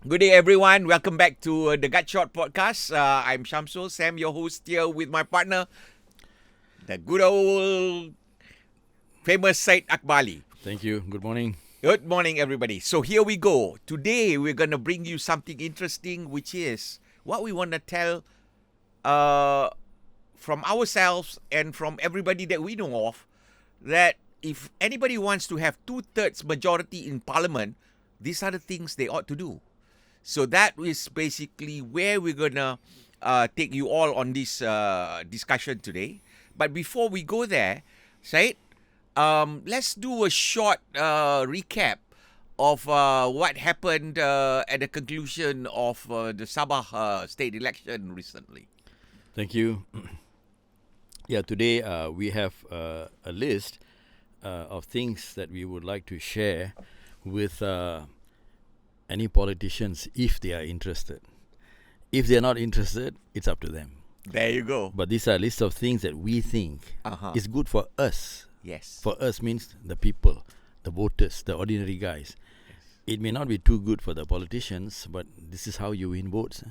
Good day, everyone. Welcome back to the Gut Shot podcast. I'm Shamsul, Sam, your host here with my partner, the good old famous Syed Akbar. Thank you. Good morning. Good morning, everybody. So here we go. Today, we're going to bring you something interesting, which is what we want to tell from ourselves and from everybody that we know of, that if anybody wants to have 2/3 majority in parliament, these are the things they ought to do. So that is basically where we're going to take you all on this discussion today. But before we go there, Syed, let's do a short recap of what happened at the conclusion of the Sabah state election recently. Thank you. Today we have a list of things that we would like to share with any politicians if they are interested. If they are not interested, it's up to them. There you go. But these are a list of things that we think is good for us. Yes. For us means the people, the voters, the ordinary guys. It may not be too good for the politicians, but this is how you win votes.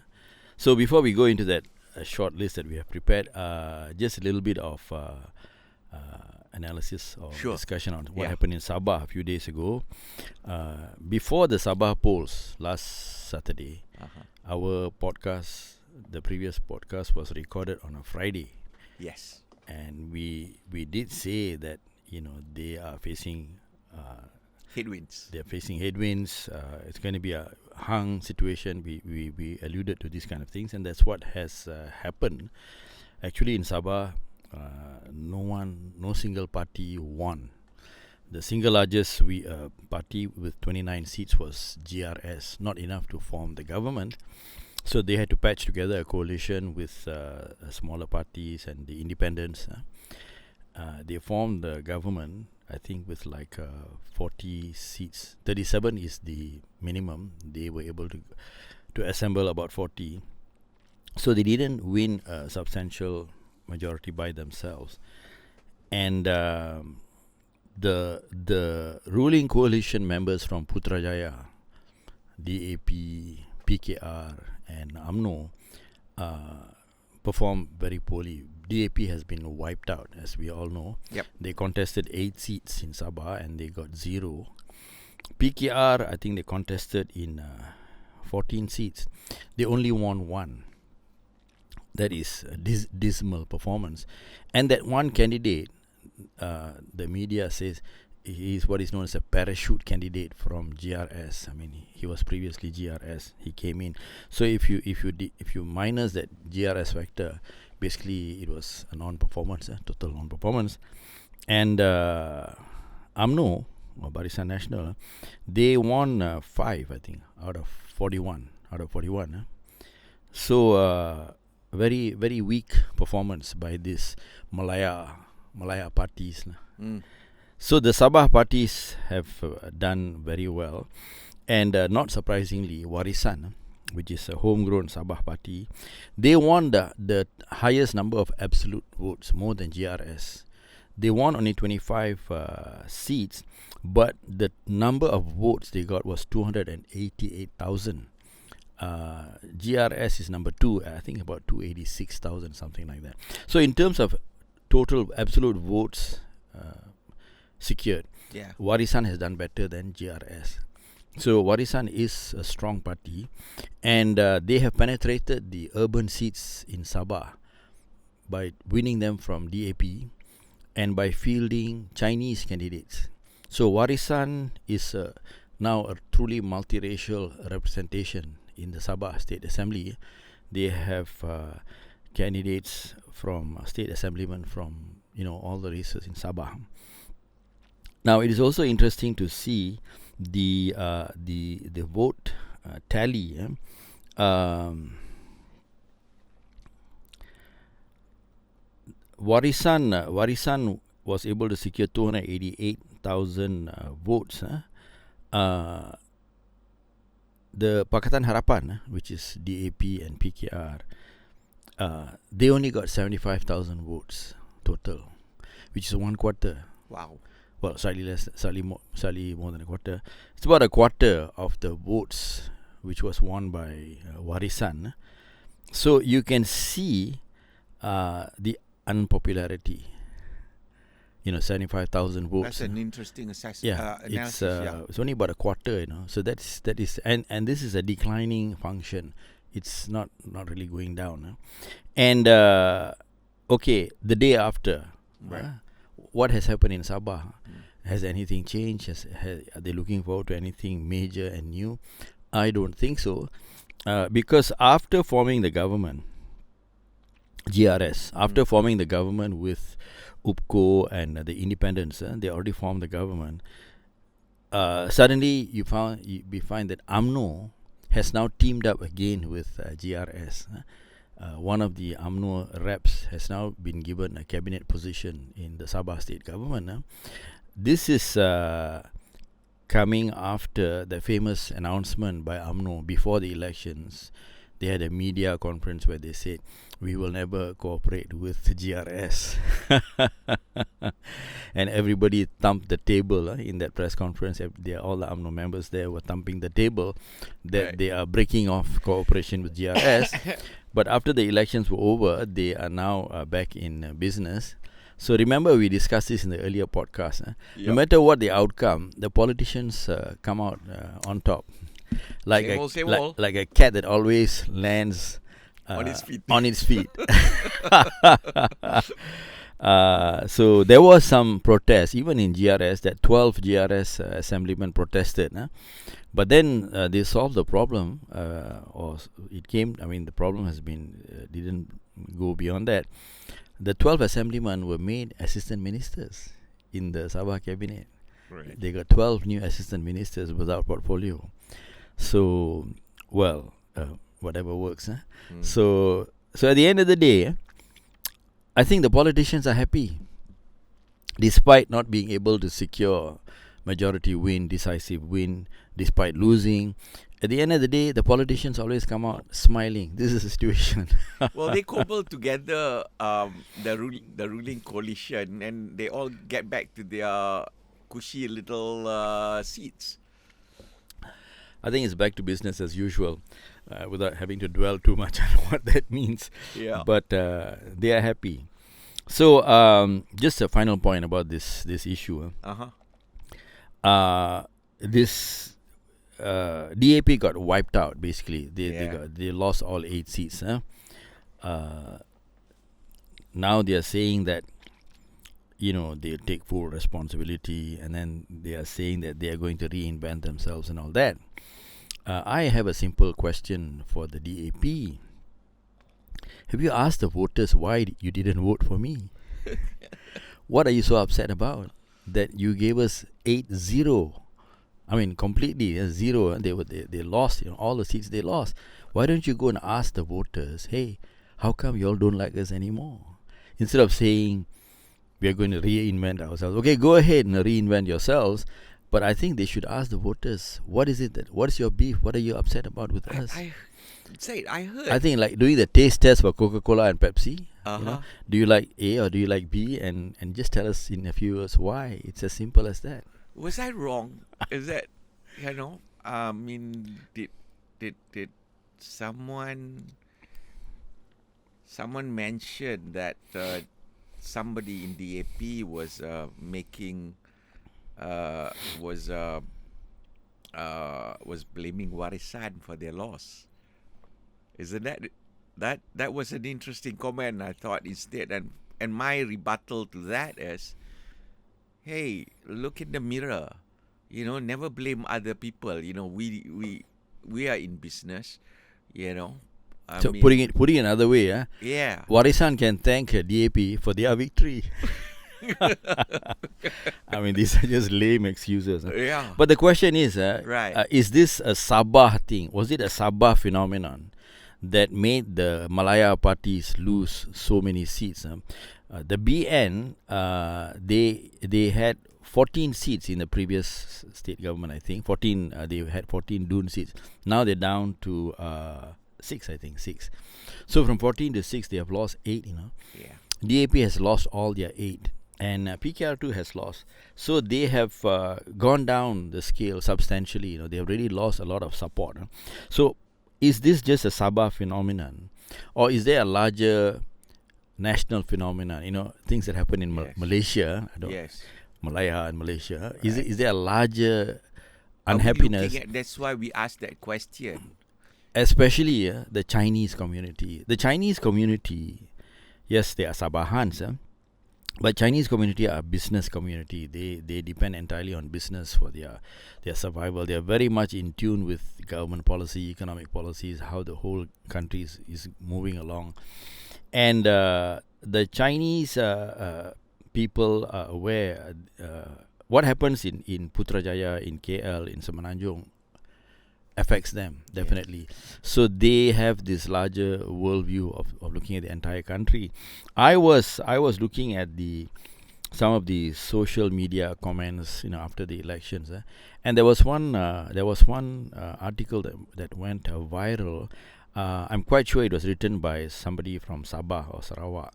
So before we go into that short list that we have prepared, just a little bit of analysis or discussion on what happened in Sabah a few days ago. Before the Sabah polls last Saturday, our podcast, the previous podcast, was recorded on a Friday. Yes. And we did say that they are facing headwinds. They're facing headwinds. It's going to be a hung situation. We alluded to these kind of things, and that's what has happened. Actually, in Sabah, no single party won. The single largest party with 29 seats was GRS, not enough to form the government. So they had to patch together a coalition with smaller parties and the independents. They formed the government, I think, with like 40 seats. 37 is the minimum. They were able to assemble about 40. So they didn't win a substantial majority by themselves. And the ruling coalition members from Putrajaya, DAP, PKR and UMNO performed very poorly. DAP has been wiped out, as we all know. Yep. They contested 8 seats in Sabah and they got 0. PKR, I think they contested in 14 seats. They only won 1. That is a dismal performance. And that one candidate, the media says, he is what is known as a parachute candidate from GRS. I mean, he was previously GRS. He came in. So if you minus that GRS factor, basically it was a non-performance, total non-performance. And UMNO, or Barisan Nasional, they won 5, I think, out of 41. So very, very weak performance by this Malaya parties. So the Sabah parties have done very well, and not surprisingly, Warisan, which is a homegrown Sabah party, they won the highest number of absolute votes, more than GRS. They won only 25 seats, but the number of votes they got was 288,000. GRS is number 2, I think about 286,000, something like that. So in terms of total absolute votes secured, Warisan has done better than GRS. So Warisan is a strong party, and they have penetrated the urban seats in Sabah by winning them from DAP and by fielding Chinese candidates. So Warisan is now a truly multiracial representation in the Sabah State Assembly. They have candidates from state assemblymen from all the races in Sabah. Now it is also interesting to see the vote tally. Warisan was able to secure 288,000 votes. The Pakatan Harapan, which is DAP and PKR, they only got 75,000 votes total, which is 1/4. Wow. Well, slightly more than a quarter. It's about a quarter of the votes which was won by Warisan. So you can see the unpopularity. 75,000 votes. That's an interesting analysis. It's only about a quarter. So that is, and this is a declining function. It's not really going down. And okay, the day after, what has happened in Sabah? Has anything changed? Are they looking forward to anything major and new? I don't think so, because after forming the government, GRS, after forming the government with UPCO and the independents, they already formed the government. Suddenly, we find that UMNO has now teamed up again with GRS. One of the UMNO reps has now been given a cabinet position in the Sabah state government. This is coming after the famous announcement by UMNO before the elections. They had a media conference where they said, we will never cooperate with GRS. And everybody thumped the table in that press conference. All the UMNO members there were thumping the table that they are breaking off cooperation with GRS. But after the elections were over, they are now back in business. So remember, we discussed this in the earlier podcast. No matter what the outcome, the politicians come out on top. Like a cat that always lands on its feet. So there was some protest, even in GRS, that 12 GRS assemblymen protested. But then they solved the problem, the problem has been, didn't go beyond that. The 12 assemblymen were made assistant ministers in the Sabah cabinet. Right. They got 12 new assistant ministers without portfolio. So, whatever works. So at the end of the day, I think the politicians are happy, despite not being able to secure majority win, decisive win, despite losing. At the end of the day, the politicians always come out smiling. This is the situation. Well, they cobbled together the ruling coalition, and they all get back to their cushy little seats. I think it's back to business as usual, without having to dwell too much on what that means. Yeah. But they are happy. So just a final point about this issue. This DAP got wiped out. Basically, they lost all 8 seats. Now they are saying that they take full responsibility, and then they are saying that they are going to reinvent themselves and all that. I have a simple question for the DAP. Have you asked the voters why you didn't vote for me? What are you so upset about? That you gave us 8-0. I mean, completely 0. They lost. All the seats they lost. Why don't you go and ask the voters, hey, how come you all don't like us anymore? Instead of saying we are going to reinvent ourselves. Okay, go ahead and reinvent yourselves. But I think they should ask the voters, what is your beef? What are you upset about with us? I heard. I think like doing the taste test for Coca-Cola and Pepsi. Do you like A or do you like B? And just tell us in a few words why. It's as simple as that. Was I wrong? Is that, I mean, did someone mentioned that somebody in DAP was blaming Warisan for their loss? Isn't that was an interesting comment, I thought, instead. And my rebuttal to that is, hey, look in the mirror. Never blame other people. We are in business. Putting it another way, yeah, Warisan can thank DAP for their victory. I mean, these are just lame excuses. Yeah. But the question is, right. Is this a Sabah thing? Was it a Sabah phenomenon that made the Malaya parties lose so many seats? The BN, they had 14 seats in the previous state government, I think. They had 14 Dun seats. Now they're down to 6, I think, 6. So from 14 to 6, they have lost 8, Yeah. DAP has lost all their 8. and PKR2 has lost. So they have gone down the scale substantially. They have really lost a lot of support. So is this just a Sabah phenomenon, or is there a larger national phenomenon? Things that happen in Malaysia, Malaya and Malaysia. Right. Is there a larger unhappiness? That's why we asked that question. Especially the Chinese community. The Chinese community, yes, they are Sabahans, but Chinese community are a business community. They depend entirely on business for their survival. They are very much in tune with government policy, economic policies, how the whole country is moving along. And the Chinese people are aware what happens in Putrajaya, in KL, in Semenanjung affects them, definitely. So they have this larger worldview of looking at the entire country. I was looking at some of the social media comments, after the elections, and there was one article that went viral. I'm quite sure it was written by somebody from Sabah or Sarawak,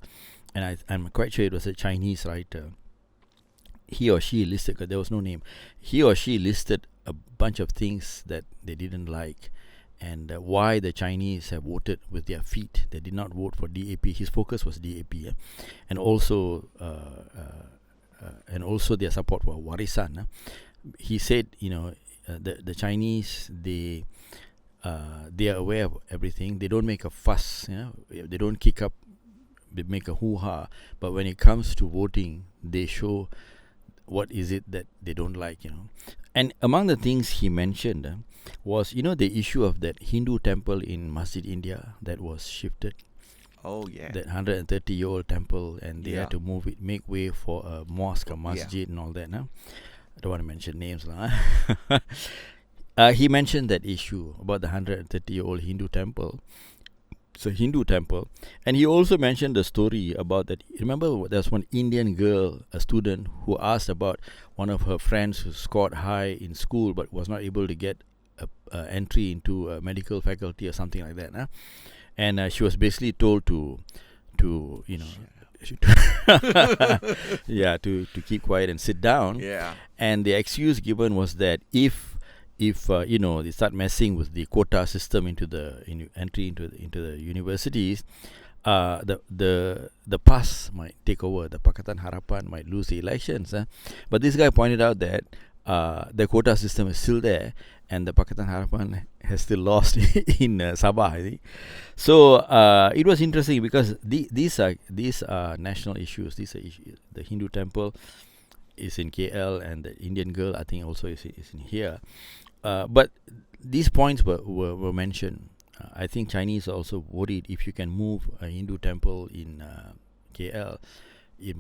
and I'm quite sure it was a Chinese writer. He or she listed, because there was no name, he or she listed a bunch of things that they didn't like, and why the Chinese have voted with their feet. They did not vote for DAP. His focus was DAP, and also their support for Warisan. He said, the Chinese, they are aware of everything. They don't make a fuss. They don't kick up, they make a hoo-ha. But when it comes to voting, they show what is it that they don't like. And among the things he mentioned was, the issue of that Hindu temple in Masjid India that was shifted. Oh, yeah. That 130-year-old temple, and they had to move it, make way for a mosque, a masjid, and all that. I don't want to mention names. He mentioned that issue about the 130-year-old Hindu temple. It's a Hindu temple. And he also mentioned the story about that. Remember, there was one Indian girl, a student, who asked about one of her friends who scored high in school but was not able to get a entry into a medical faculty or something like that. And she was basically told to keep quiet and sit down. Yeah. And the excuse given was that if they start messing with the quota system into the entry into the universities, the PAS might take over. The Pakatan Harapan might lose the elections. But this guy pointed out that the quota system is still there, and the Pakatan Harapan has still lost in Sabah, I think. So it was interesting because these are national issues. These are issues. The Hindu temple is in KL, and the Indian girl, I think, also is in here. But these points were mentioned. I think Chinese are also worried if you can move a Hindu temple in KL, you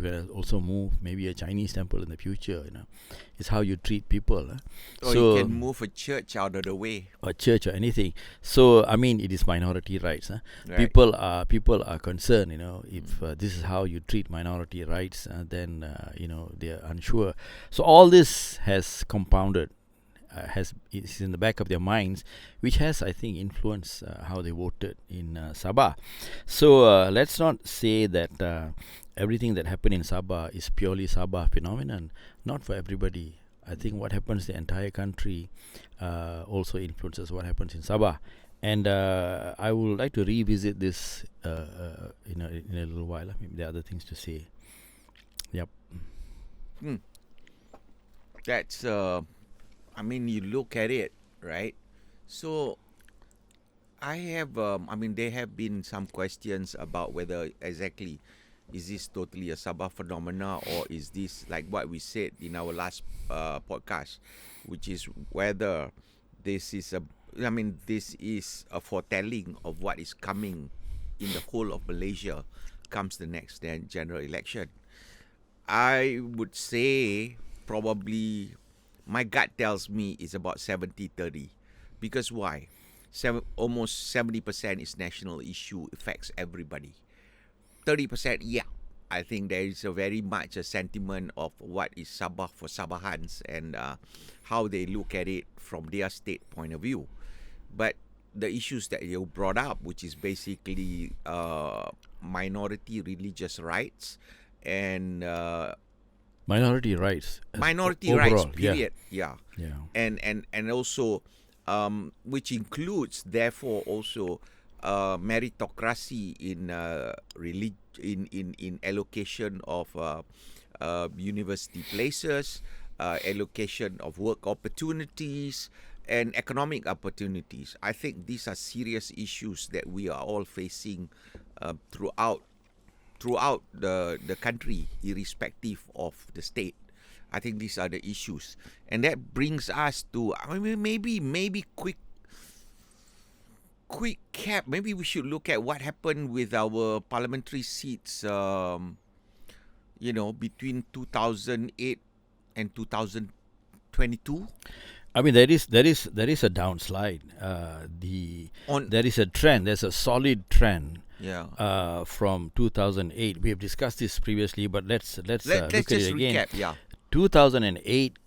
can also move maybe a Chinese temple in the future. It's how you treat people. Or so you can move a church out of the way. Or church or anything. So it is minority rights. Right. People are concerned. If this is how you treat minority rights, then they are unsure. So all this has compounded. Is in the back of their minds, which has, I think, influenced how they voted in Sabah. So let's not say that everything that happened in Sabah is purely Sabah phenomenon. Not for everybody. I think what happens in the entire country also influences what happens in Sabah. And I would like to revisit this in a little while. Maybe there are other things to say. Yep. That's... you look at it, right? So, there have been some questions about whether exactly is this totally a Sabah phenomena, or is this like what we said in our last podcast, which is whether this is a foretelling of what is coming in the whole of Malaysia comes the next general election. I would say probably... my gut tells me it's about 70-30. Because why? Almost 70% is national issue, affects everybody. 30%, I think there is a very much a sentiment of what is Sabah for Sabahans and how they look at it from their state point of view. But the issues that you brought up, which is basically minority religious rights and minority rights. Minority overall, rights, period. Yeah. Yeah. And also, which includes, therefore, also meritocracy in in allocation of university places, allocation of work opportunities, and economic opportunities. I think these are serious issues that we are all facing throughout the country, irrespective of the state. I think these are the issues, and that brings us to, I mean, maybe quick cap. Maybe we should look at what happened with our parliamentary seats. Between 2008 and 2022. I mean, there is a downslide. There is a trend. There's a solid trend. Yeah. From 2008, we have discussed this previously, but let's look at just it again. recap. Yeah. 2008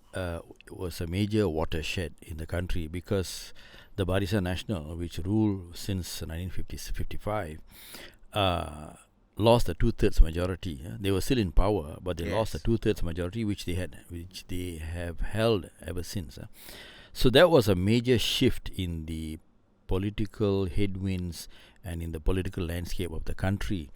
was a major watershed in the country because the Barisan Nasional, which ruled since 1955, lost a 2/3 majority. They were still in power, but they lost a 2/3 majority, which they have held ever since. So that was a major shift in the political headwinds and in the political landscape of the country.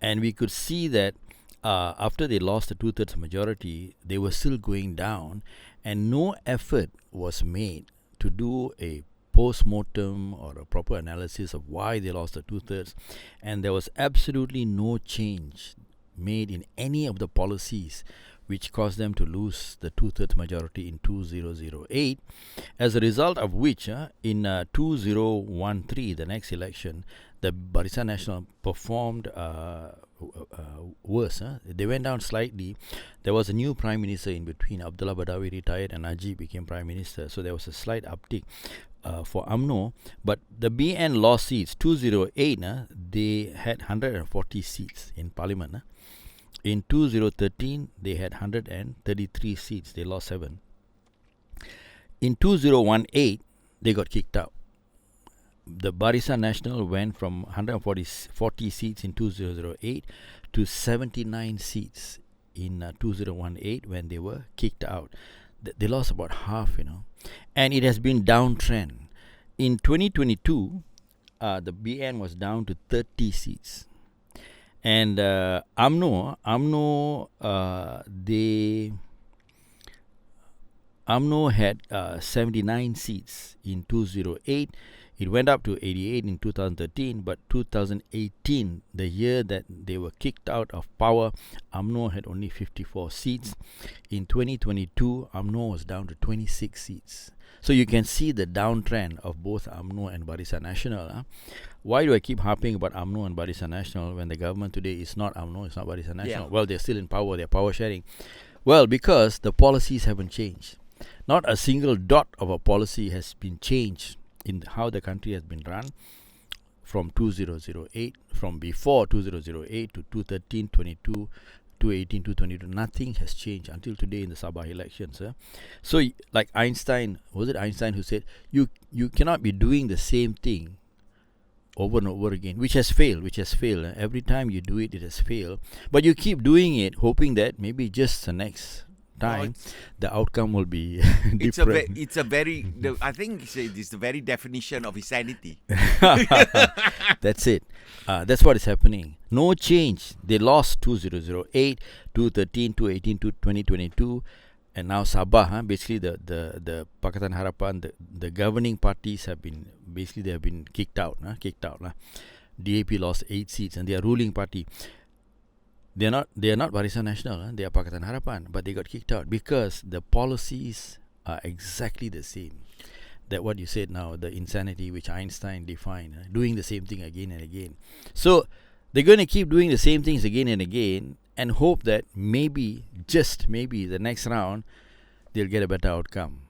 And we could see that after they lost the 2/3 majority, they were still going down, and no effort was made to do a post-mortem or a proper analysis of why they lost the 2/3, and there was absolutely no change made in any of the policies which caused them to lose the 2/3 majority in 2008, as a result of which in 2013, the next election, the Barisan Nasional performed worse. They went down slightly. There was a new prime minister in between. Abdullah Badawi retired and Najib became prime minister, so there was a slight uptick for UMNO, but the BN lost seats. 2008, they had 140 seats in parliament. In 2013, they had 133 seats. They lost 7. In 2018, they got kicked out. The Barisan Nasional went from 140 seats in 2008 to 79 seats in 2018 when they were kicked out. They lost about half, and it has been downtrend. In 2022, the BN was down to 30 seats, and UMNO had 79 seats in 2008. It went up to 88 in 2013, but 2018, the year that they were kicked out of power, UMNO had only 54 seats. In 2022, UMNO was down to 26 seats. So you can see the downtrend of both UMNO and Barisan Nasional. Why do I keep harping about UMNO and Barisan Nasional when the government today is not UMNO, it's not Barisan Nasional? Yeah. Well, they're still in power, they're power sharing. Well, because the policies haven't changed. Not a single dot of a policy has been changed in how the country has been run from 2008, from before 2008 to 2013, 22, 2018, 2022. Nothing has changed until today in the Sabah elections. So, like Einstein, was it Einstein who said, you cannot be doing the same thing over and over again, which has failed. Every time you do it, it has failed. But you keep doing it, hoping that maybe just the next time the outcome will be different. I think it's the very definition of insanity. That's it. That's what is happening. No change. They lost 2008, 2013, 2018, 2022, and now Sabah. Basically, the Pakatan Harapan, the governing parties have been kicked out. DAP lost 8 seats, and they are ruling party. They are not Barisan Nasional, they are Pakatan Harapan, but they got kicked out because the policies are exactly the same. That what you said now, the insanity which Einstein defined, doing the same thing again and again. So they're going to keep doing the same things again and again and hope that maybe, just maybe, the next round they'll get a better outcome.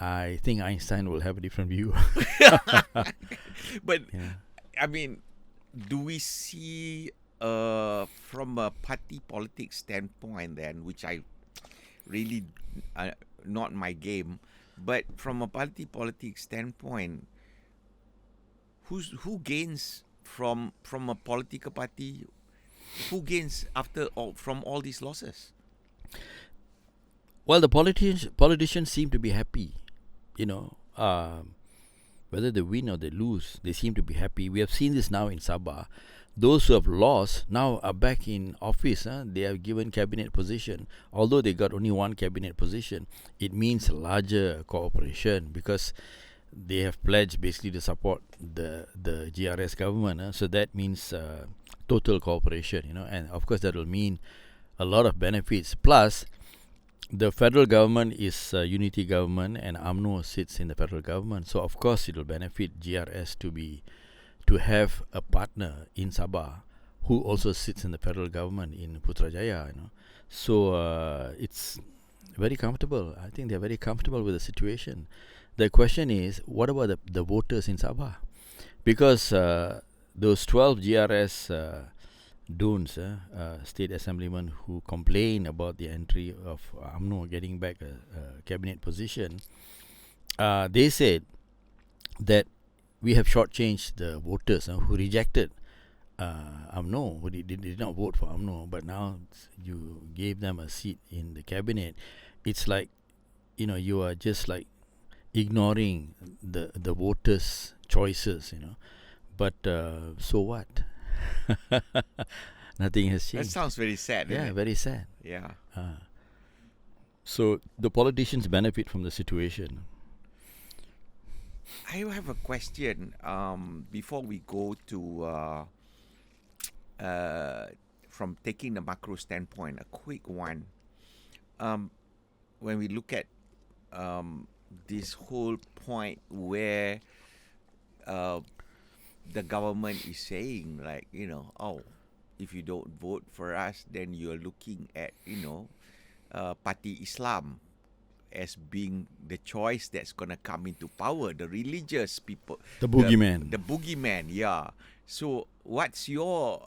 I think Einstein will have a different view. But I mean, do we see from a party politics standpoint then, which I really not my game, but from a party politics standpoint, who gains from a political party Who gains from all these losses? Well, the politicians seem to be happy. You know, whether they win or they lose, they seem to be happy. We have seen this now in Sabah. Those who have lost now are back in office. They are given cabinet position. Although they got only one cabinet position, it means larger cooperation because they have pledged basically to support the GRS government. So that means total cooperation, and of course that will mean a lot of benefits. Plus, the federal government is a unity government, and UMNO sits in the federal government. So of course it will benefit GRS to have a partner in Sabah who also sits in the federal government in Putrajaya. So it's very comfortable. I think they're very comfortable with the situation. The question is, what about the voters in Sabah? Because those 12 GRS Duns, state assemblymen who complain about the entry of UMNO getting back a cabinet position, they said that we have shortchanged the voters who rejected UMNO, who did not vote for UMNO, but now you gave them a seat in the cabinet. It's like, you are just like ignoring the voters' choices, But so what? Nothing has changed. That sounds very sad. Yeah, very sad. Yeah. So the politicians benefit from the situation. I have a question before we go to from taking the macro standpoint, a quick one. When we look at this whole point where the government is saying, like, if you don't vote for us, then you're looking at, Parti Islam as being the choice that's going to come into power, the religious people. The boogeyman. The boogeyman, yeah. So what's your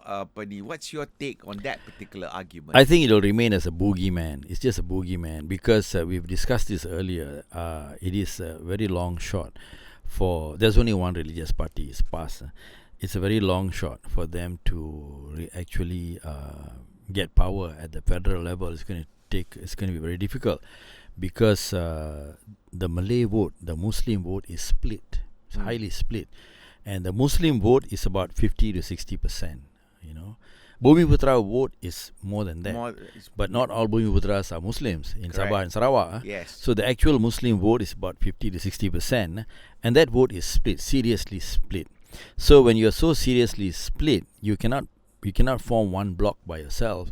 take on that particular argument? I think it will remain as a boogeyman. It's just a boogeyman because we've discussed this earlier. It is a very long shot. There's only one religious party is PAS. It's a very long shot for them to actually get power at the federal level. It's going to be very difficult because the Malay vote, the Muslim vote is split. It's highly split, and the Muslim vote is about 50 to 60%. Bumiputra vote is more than that, but not all Bumiputras are Muslims in Sabah and Sarawak. Yes. So the actual Muslim vote is about 50 to 60%, and that vote is split, seriously split. So when you are so seriously split, you cannot form one bloc by yourself.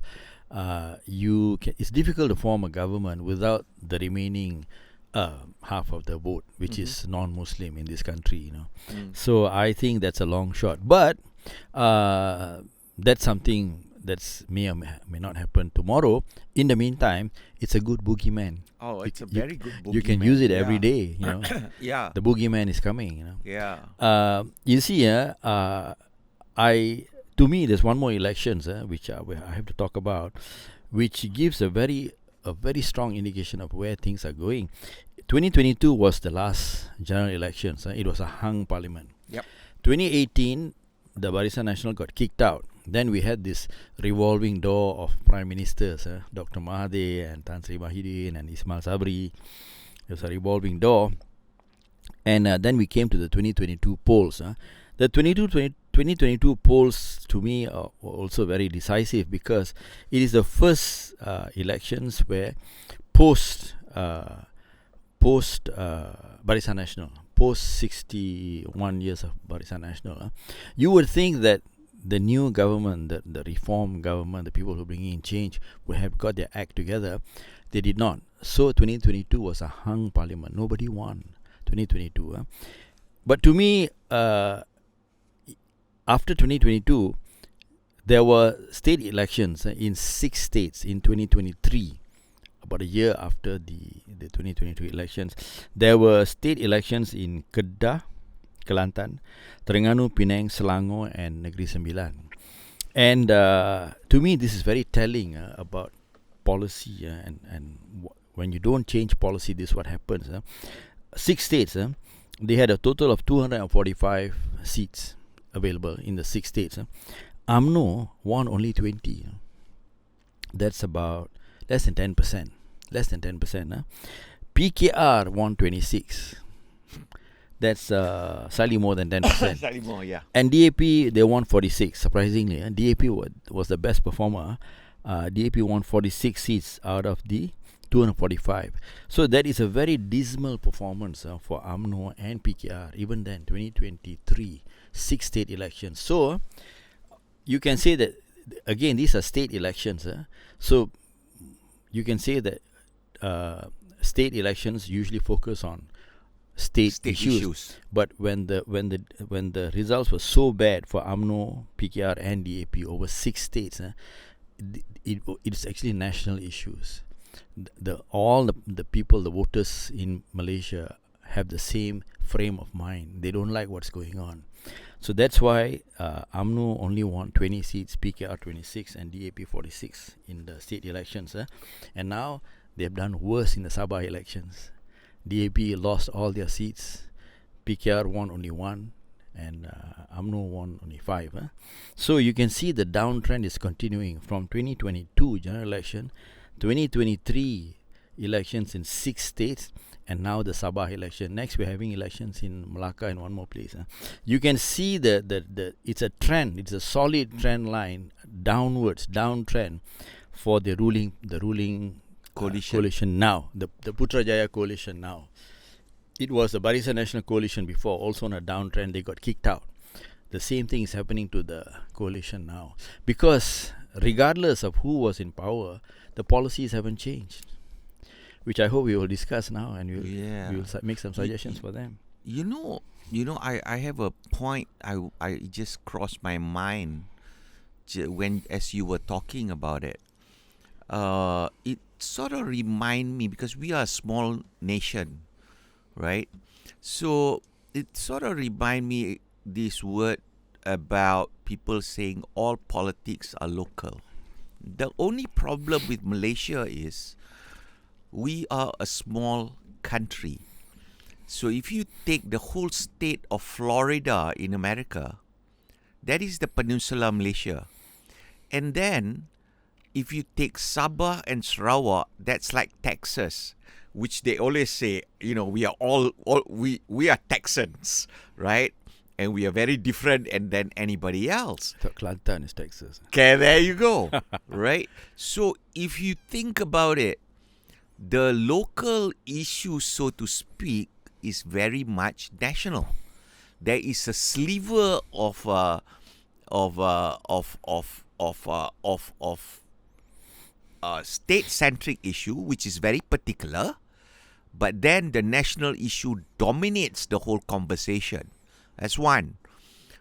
It's difficult to form a government without the remaining half of the vote, which is non-Muslim in this country. So I think that's a long shot, but that's something that may or may not happen tomorrow. In the meantime, it's a good boogeyman. Oh, it's a very good boogeyman. You can use it every day. Yeah. The boogeyman is coming. Yeah. You see, to me, there's one more elections which I have to talk about, which gives a very strong indication of where things are going. 2022 was the last general elections. It was a hung parliament. Yep. 2018, the Barisan Nasional got kicked out. Then we had this revolving door of prime ministers, Dr. Mahathir and Tan Sri Mahidin and Ismail Sabri. It was a revolving door. And then we came to the 2022 polls. The 2022 polls, to me, are also very decisive because it is the first elections where post Barisan Nasional, post 61 years of Barisan Nasional, you would think that the new government, the reform government, the people who are bringing in change would have got their act together. They did not. So 2022 was a hung parliament. Nobody won 2022. But to me, after 2022, there were state elections in 6 states in 2023. About a year after the 2022 elections, there were state elections in Kedah, Kelantan, Terengganu, Penang, Selangor, and Negeri Sembilan. And to me, this is very telling about policy. And when you don't change policy, this is what happens. 6 states, they had a total of 245 seats available in the 6 states. UMNO won only 20. That's about less than 10%. Less than 10%. PKR won 26. That's slightly more than 10%. Slightly more, yeah. And DAP, they won 46, surprisingly. DAP was the best performer. DAP won 46 seats out of the 245. So that is a very dismal performance for UMNO and PKR. Even then, 2023, 6 state elections. So you can say that, again, these are state elections. So you can say that state elections usually focus on state issues. But when the results were so bad for UMNO, PKR and DAP over 6 states, it's actually national issues. All the people, the voters in Malaysia have the same frame of mind. They don't like what's going on. So that's why UMNO only won 20 seats, PKR 26 and DAP 46 in the state elections. And now they have done worse in the Sabah elections. DAP lost all their seats, PKR won only 1, and UMNO won only 5. So you can see the downtrend is continuing from 2022 general election, 2023 elections in 6 states, and now the Sabah election. Next, we're having elections in Malacca and one more place. You can see the it's a trend. It's a solid trend line downwards, downtrend for the ruling coalition now, the Putrajaya coalition now. It was the Barisan National Coalition before, also on a downtrend. They got kicked out. The same thing is happening to the coalition now, because regardless of who was in power, the policies haven't changed, which I hope we will discuss now, and we will make some suggestions for them. I have a point. I just crossed my mind as you were talking about it. It sort of remind me, because we are a small nation, right? So it sort of remind me this word about people saying all politics are local. The only problem with Malaysia is we are a small country. So if you take the whole state of Florida in America, that is the Peninsula Malaysia. And then if you take Sabah and Sarawak, that's like Texas, which they always say, we are we are Texans, right? And we are very different than anybody else. So Kelantan is Texas. Okay, there you go. Right? So if you think about it, the local issue, so to speak, is very much national. There is a sliver of state-centric issue, which is very particular, but then the national issue dominates the whole conversation. That's one.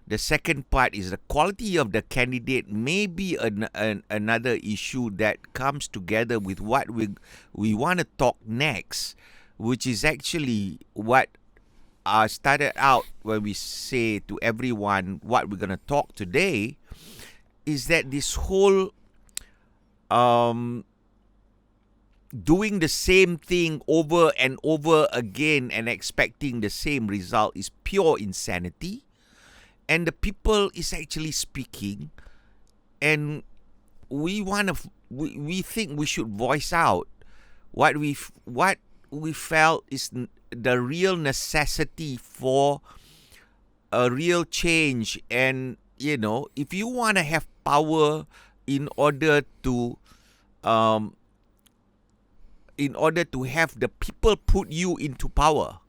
The second part is the quality of the candidate may be another issue that comes together with what we want to talk next, which is actually what started out when we say to everyone what we're going to talk today, is that this whole doing the same thing over and over again and expecting the same result is pure insanity. And the people is actually speaking, and we think we should voice out what we felt is the real necessity for a real change. And if you want to have power in order to have the people put you into power,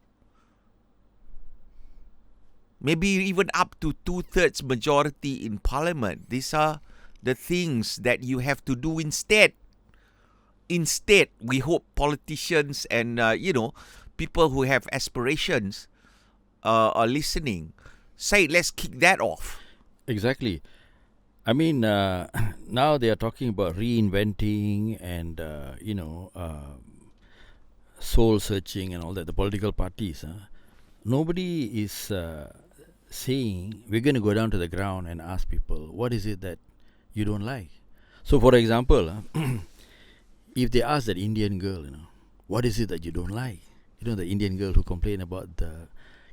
maybe even up to 2/3 majority in parliament, these are the things that you have to do instead. Instead, we hope politicians and people who have aspirations are listening. Say, let's kick that off. Exactly. I mean, now they are talking about reinventing and soul searching and all that. The political parties, nobody is saying we're going to go down to the ground and ask people, what is it that you don't like? So, for example, if they ask that Indian girl, what is it that you don't like? The Indian girl who complained about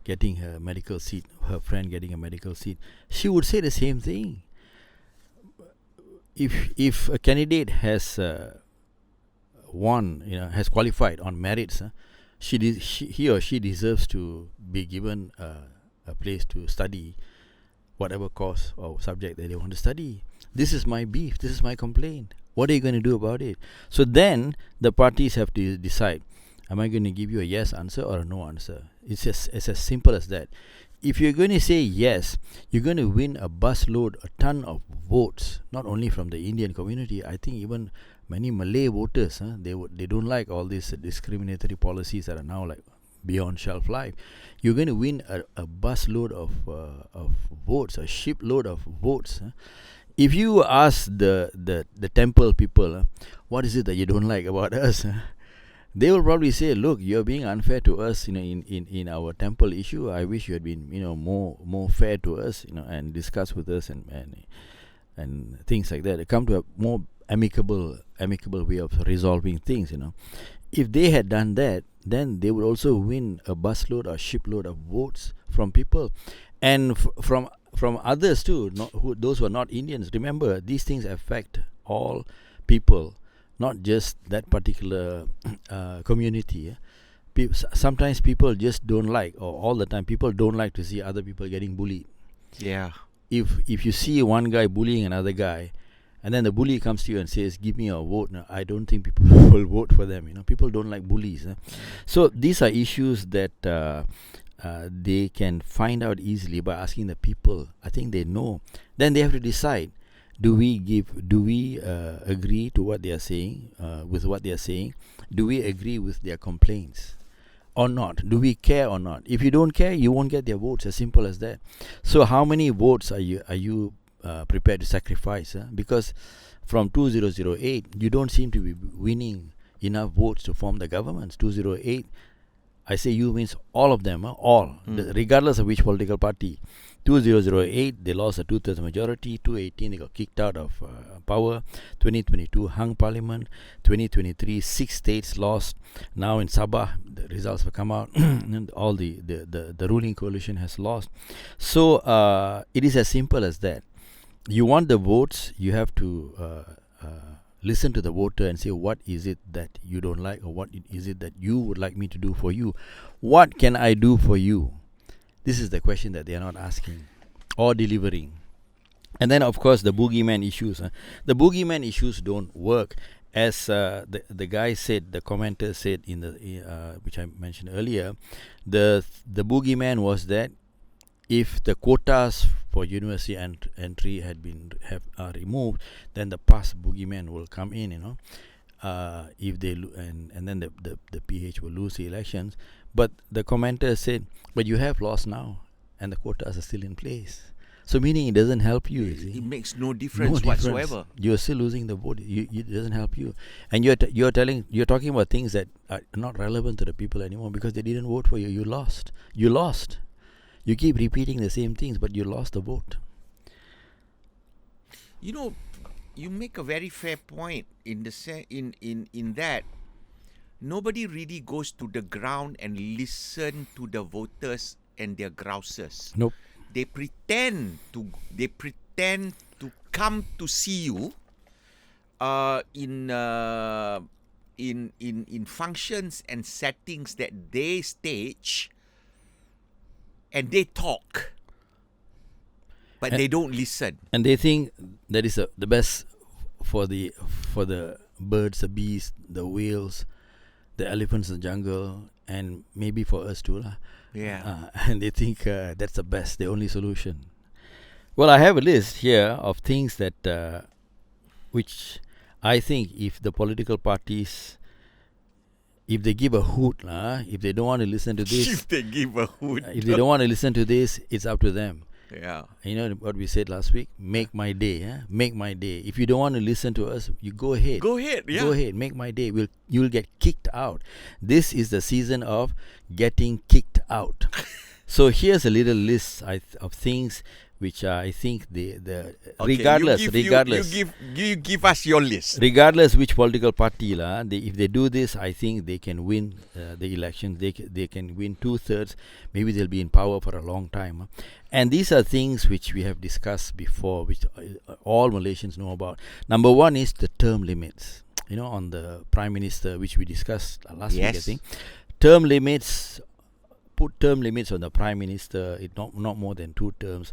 getting her medical seat, her friend getting a medical seat, she would say the same thing. if a candidate has won, has qualified on merits, he or she deserves to be given a place to study whatever course or subject that they want to study. This is my beef. This is my complaint. What are you going to do about it? So then the parties have to decide, am I going to give you a yes answer or a no answer? It's as simple as that. If you're going to say yes, you're going to win a ton of votes, not only from the Indian community. I think even many Malay voters, they don't like all these discriminatory policies that are now like beyond shelf life. You're going to win a busload of votes, a shipload of votes. If you ask the temple people, what is it that you don't like about us? They will probably say, look, you're being unfair to us, in our temple issue. I wish you had been, more fair to us, and discuss with us and things like that. They come to a more amicable way of resolving things, If they had done that, then they would also win a busload or shipload of votes from people, and from others too, those who are not Indians. Remember, these things affect all people, not just that particular community. Sometimes people just don't like, or all the time, people don't like to see other people getting bullied. Yeah. If you see one guy bullying another guy, and then the bully comes to you and says, give me your vote, now, I don't think people will vote for them. People don't like bullies. So these are issues that they can find out easily by asking the people. I think they know. Then they have to decide, do we agree to what they are saying, with what they are saying? Do we agree with their complaints or not? Do we care or not? If you don't care, you won't get their votes. As simple as that. So how many votes are you prepared to sacrifice? Because from 2008, you don't seem to be winning enough votes to form the governments. 2008, I say you means all of them, all, regardless of which political party. 2008, they lost a 2/3 majority. 2018, they got kicked out of power. 2022, hung parliament. 2023, 6 states lost. Now in Sabah, the results have come out. And all the ruling coalition has lost. So it is as simple as that. You want the votes, you have to listen to the voter and say, what is it that you don't like, or what is it that you would like me to do for you? What can I do for you? This is the question that they are not asking or delivering. And then, of course, the boogeyman issues. The boogeyman issues don't work. As the guy said, the commenter said in the which I mentioned earlier, the boogeyman was that if the quotas for university entry are removed, then the past boogeyman will come in. If they and then the PH will lose the elections. But the commenter said, but you have lost now, and the quotas are still in place. So meaning it doesn't help you. It makes no difference whatsoever. You're still losing the vote. It doesn't help you, and you're talking about things that are not relevant to the people anymore because they didn't vote for you. You lost. You keep repeating the same things, but you lost the vote. You make a very fair point in that nobody really goes to the ground and listen to the voters and their grouses. Nope. They pretend to come to see you in functions and settings that they stage, and they talk, but they don't listen. And they think that is the best for the birds, the bees, the whales, the elephants in the jungle, and maybe for us too. Yeah. And they think that's the best, the only solution. Well, I have a list here of things that which I think if the political parties, if they give a hoot, if they don't want to listen to this, if they give a hoot, if they don't want to listen to this, it's up to them. Yeah. You know what we said last week? Make my day. Make my day. If you don't want to listen to us, you go ahead. Go ahead. Yeah. Go ahead. Make my day. You'll get kicked out. This is the season of getting kicked out. So here's a little list of things which I think the Okay, regardless, you give us your list. regardless which political party if they do this, I think they can win the elections. They can win 2/3. Maybe they'll be in power for a long time. And these are things which we have discussed before, which all Malaysians know about. Number one is the term limits. On the Prime Minister, which we discussed last week, I think. Term limits. Put term limits on the Prime Minister. Not more than 2 terms.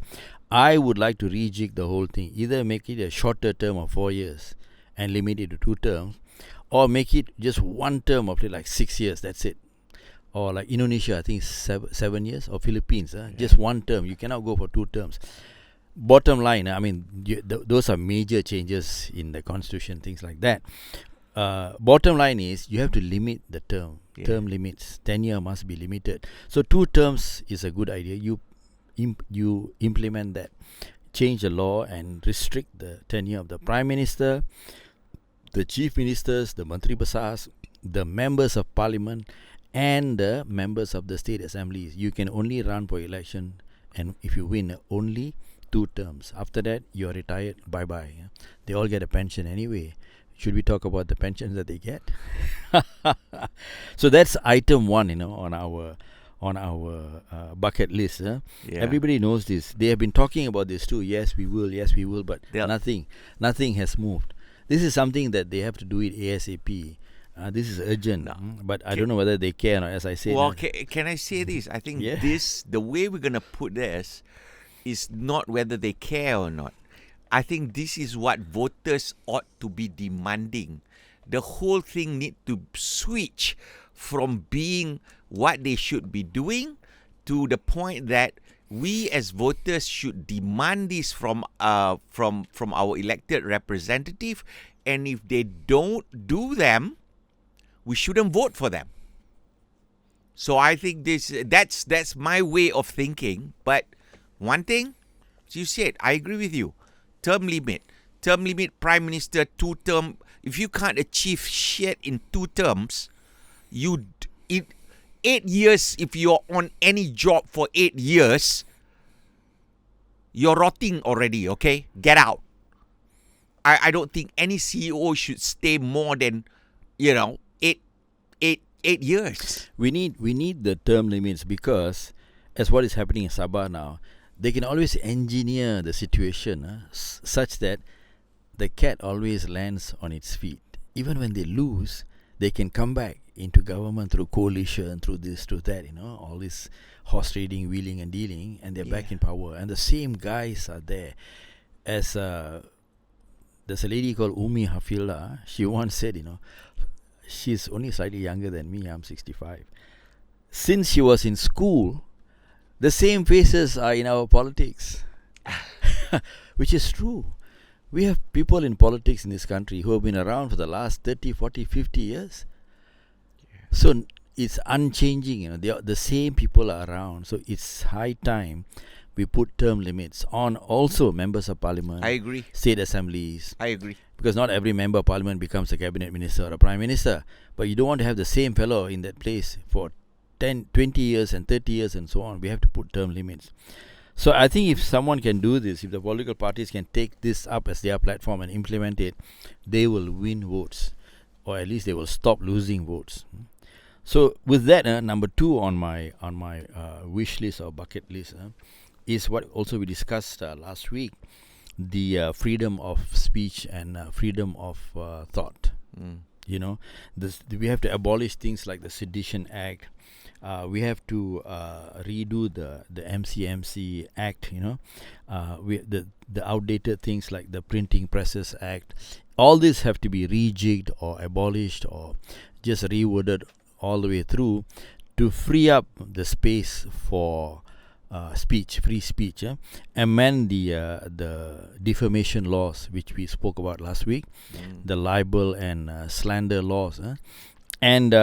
I would like to rejig the whole thing. Either make it a shorter term of 4 years and limit it to 2 terms, or make it just 1 term of like 6 years. That's it. Or like Indonesia, I think 7 years, or Philippines, just 1 term. You cannot go for 2 terms. Bottom line, I mean, those are major changes in the constitution, things like that. Bottom line is you have to limit the term. Term limits. Tenure must be limited. So 2 terms is a good idea. You implement that. Change the law and restrict the tenure of the Prime Minister, the Chief Ministers, the Menteri Besars, the members of Parliament, and the members of the state assemblies. You can only run for election, and if you win, only 2 terms. After that, you are retired. Bye-bye. They all get a pension anyway. Should we talk about the pensions that they get? So that's item 1, on our bucket list. Everybody knows this. They have been talking about this too. Yes, we will. But nothing has moved. This is something that they have to do it ASAP. This is urgent. But I don't know whether they care or not, as I said. Well, can I say this? I think the way we're going to put this is not whether they care or not. I think this is what voters ought to be demanding. The whole thing need to switch from being what they should be doing to the point that we as voters should demand this from our elected representative, and if they don't do them, we shouldn't vote for them. So I think that's my way of thinking. But one thing, as you said, I agree with you. Term limit, Prime Minister 2 term. If you can't achieve shit in 2 terms, 8 years. If you're on any job for 8 years, you're rotting already. Okay, get out. I don't think any CEO should stay more than 8 years. We need the term limits because, as what is happening in Sabah now, they can always engineer the situation such that the cat always lands on its feet. Even when they lose, they can come back into government through coalition, through this, through that, all this horse trading, wheeling and dealing, and they're back in power. And the same guys are there. As there's a lady called Umi Hafillah, she once said, she's only slightly younger than me, I'm 65. Since she was in school, the same faces are in our politics, which is true. We have people in politics in this country who have been around for the last 30, 40, 50 years. So it's unchanging. The same people are around. So it's high time we put term limits on also members of parliament. I agree. State assemblies. I agree. Because not every member of parliament becomes a cabinet minister or a prime minister. But you don't want to have the same fellow in that place for 10, 20 years and 30 years and so on. We have to put term limits. So I think if someone can do this, if the political parties can take this up as their platform and implement it, they will win votes, or at least they will stop losing votes. So with that, number 2 on my wish list or bucket list is what also we discussed last week, the freedom of speech and freedom of thought. We have to abolish things like the Sedition Act. We have to redo the MCMC Act, the outdated things like the Printing Presses Act. All this have to be rejigged or abolished or just reworded all the way through to free up the space for speech, free speech. Amend the defamation laws, which we spoke about last week, the libel and slander laws, and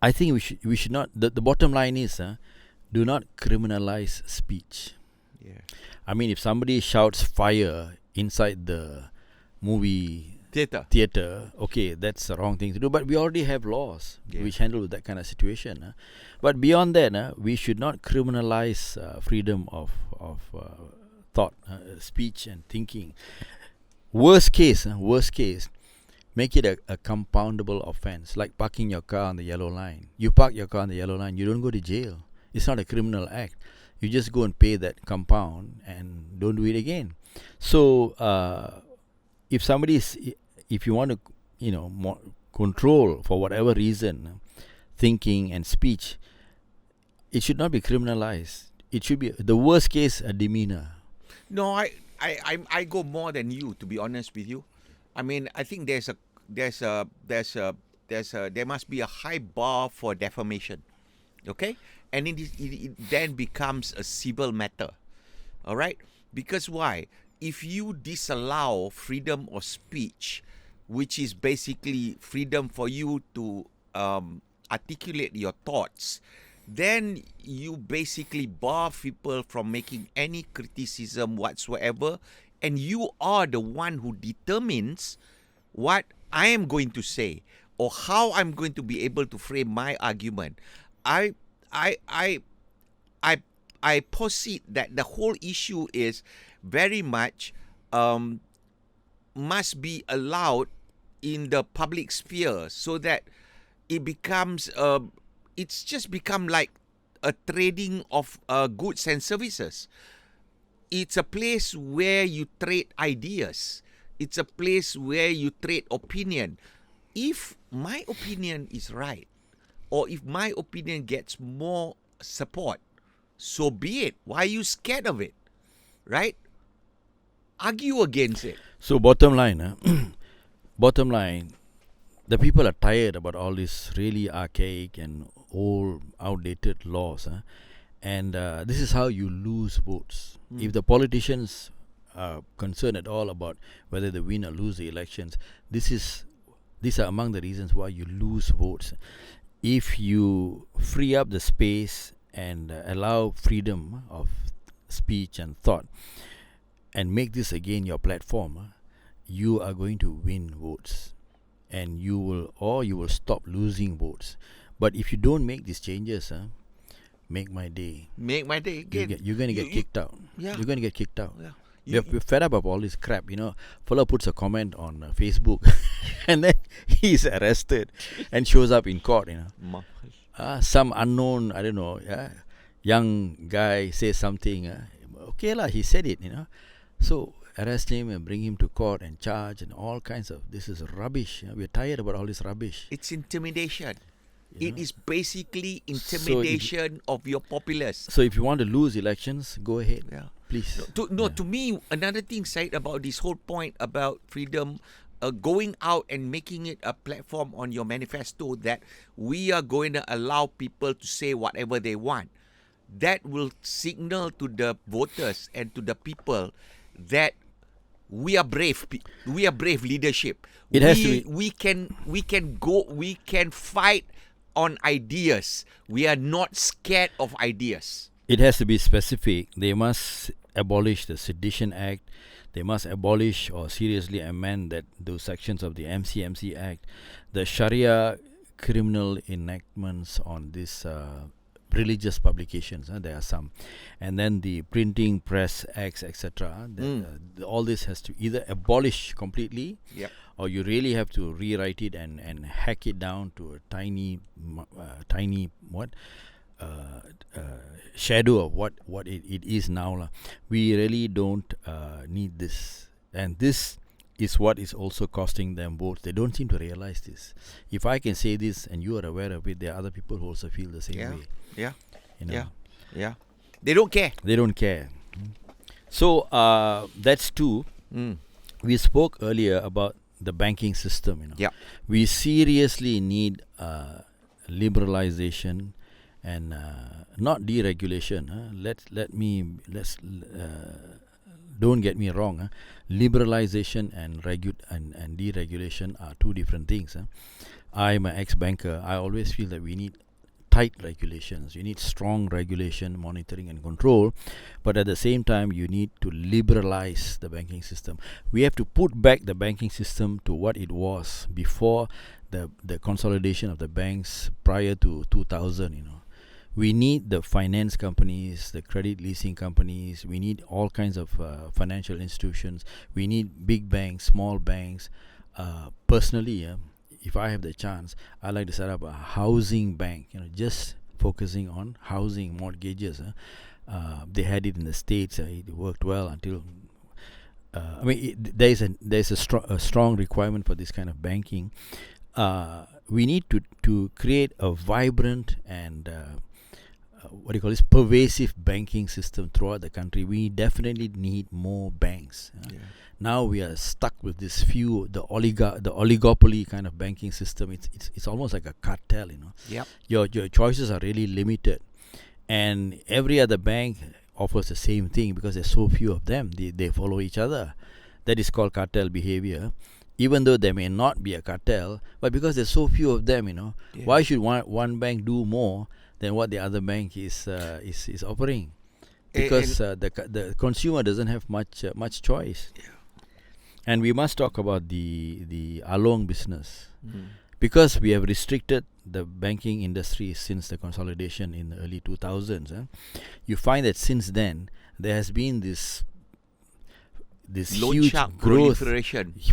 I think we should not. The bottom line is, do not criminalize speech. Yeah. I mean, if somebody shouts fire inside the movie theatre, okay, that's the wrong thing to do. But we already have laws which handle that kind of situation. But beyond that, we should not criminalize freedom of thought, speech, and thinking. Worst case, make it a compoundable offence, like parking your car on the yellow line. You park your car on the yellow line, you don't go to jail. It's not a criminal act. You just go and pay that compound and don't do it again. So if you want to, control for whatever reason, thinking and speech, it should not be criminalized. It should be the worst case a demeanor. No, I go more than you, to be honest with you. I mean, I think there must be a high bar for defamation, okay? And it then becomes a civil matter, all right? Because why? If you disallow freedom of speech, which is basically freedom for you to articulate your thoughts, then you basically bar people from making any criticism whatsoever, and you are the one who determines what I am going to say or how I'm going to be able to frame my argument. I posit that the whole issue is very much must be allowed in the public sphere, so that it becomes it's just become like a trading of goods and services. It's a place where you trade ideas. It's a place where you trade opinion. If my opinion is right, or if my opinion gets more support, so be it. Why are you scared of it? Right? Argue against it. So bottom line, the people are tired about all these really archaic and old, outdated laws. And this is how you lose votes. If the politicians are concerned at all about whether they win or lose the elections, these are among the reasons why you lose votes. If you free up the space and allow freedom of speech and thought, and make this again your platform, you are going to win votes, and you will stop losing votes. But if you don't make these changes, make my day. Make my day again. You're going to get kicked out. Yeah. You're going to get kicked out. Yeah. We're fed up of all this crap. Fella puts a comment on Facebook and then he's arrested and shows up in court. Some unknown, I don't know, young guy says something. Okay lah, he said it. So arrest him and bring him to court and charge and all kinds of. This is rubbish. We're tired about all this rubbish. It's intimidation. It is basically intimidation of your populace. So if you want to lose elections, go ahead. Yeah. Please. To me, another thing said about this whole point about freedom, going out and making it a platform on your manifesto that we are going to allow people to say whatever they want. That will signal to the voters and to the people that we are brave. We are brave leadership. It has to be. We can fight on ideas. We are not scared of ideas. It has to be specific. They must abolish the Sedition Act. They must abolish or seriously amend those sections of the MCMC Act. The Sharia criminal enactments on this religious publications, there are some. And then the Printing Press Acts, etc. All this has to either abolish completely, or you really have to rewrite it and hack it down to a tiny shadow of what it is now. We really don't need this, and this is what is also costing them votes. They don't seem to realize this. If I can say this and you are aware of it, there are other people who also feel the same way. Yeah. They don't care. So that's two. We spoke earlier about the banking system. We seriously need liberalization and not deregulation. Don't get me wrong. Liberalization and deregulation are two different things. I'm an ex-banker. I always feel that we need tight regulations. You need strong regulation, monitoring and control. But But at the same time, you need to liberalize the banking system. We have to put back the banking system to what it was before the consolidation of the banks prior to 2000. We need the finance companies, the credit leasing companies. We need all kinds of financial institutions. We need big banks, small banks. Personally, if I have the chance, I like to set up a housing bank. Just focusing on housing mortgages. They had it in the States. It worked well until. There's a strong requirement for this kind of banking. We need to create a vibrant and pervasive banking system throughout the country. We definitely need more banks. Now we are stuck with the oligopoly kind of banking system. It's almost like a cartel. Your choices are really limited, and every other bank offers the same thing because there's so few of them. They follow each other. That is called cartel behavior. Even though there may not be a cartel, but because there's so few of them, why should one bank do more than what the other bank is offering? Because the consumer doesn't have much choice. And we must talk about the along business, because we have restricted the banking industry since the consolidation in the early 2000s. You find that since then there has been this huge growth,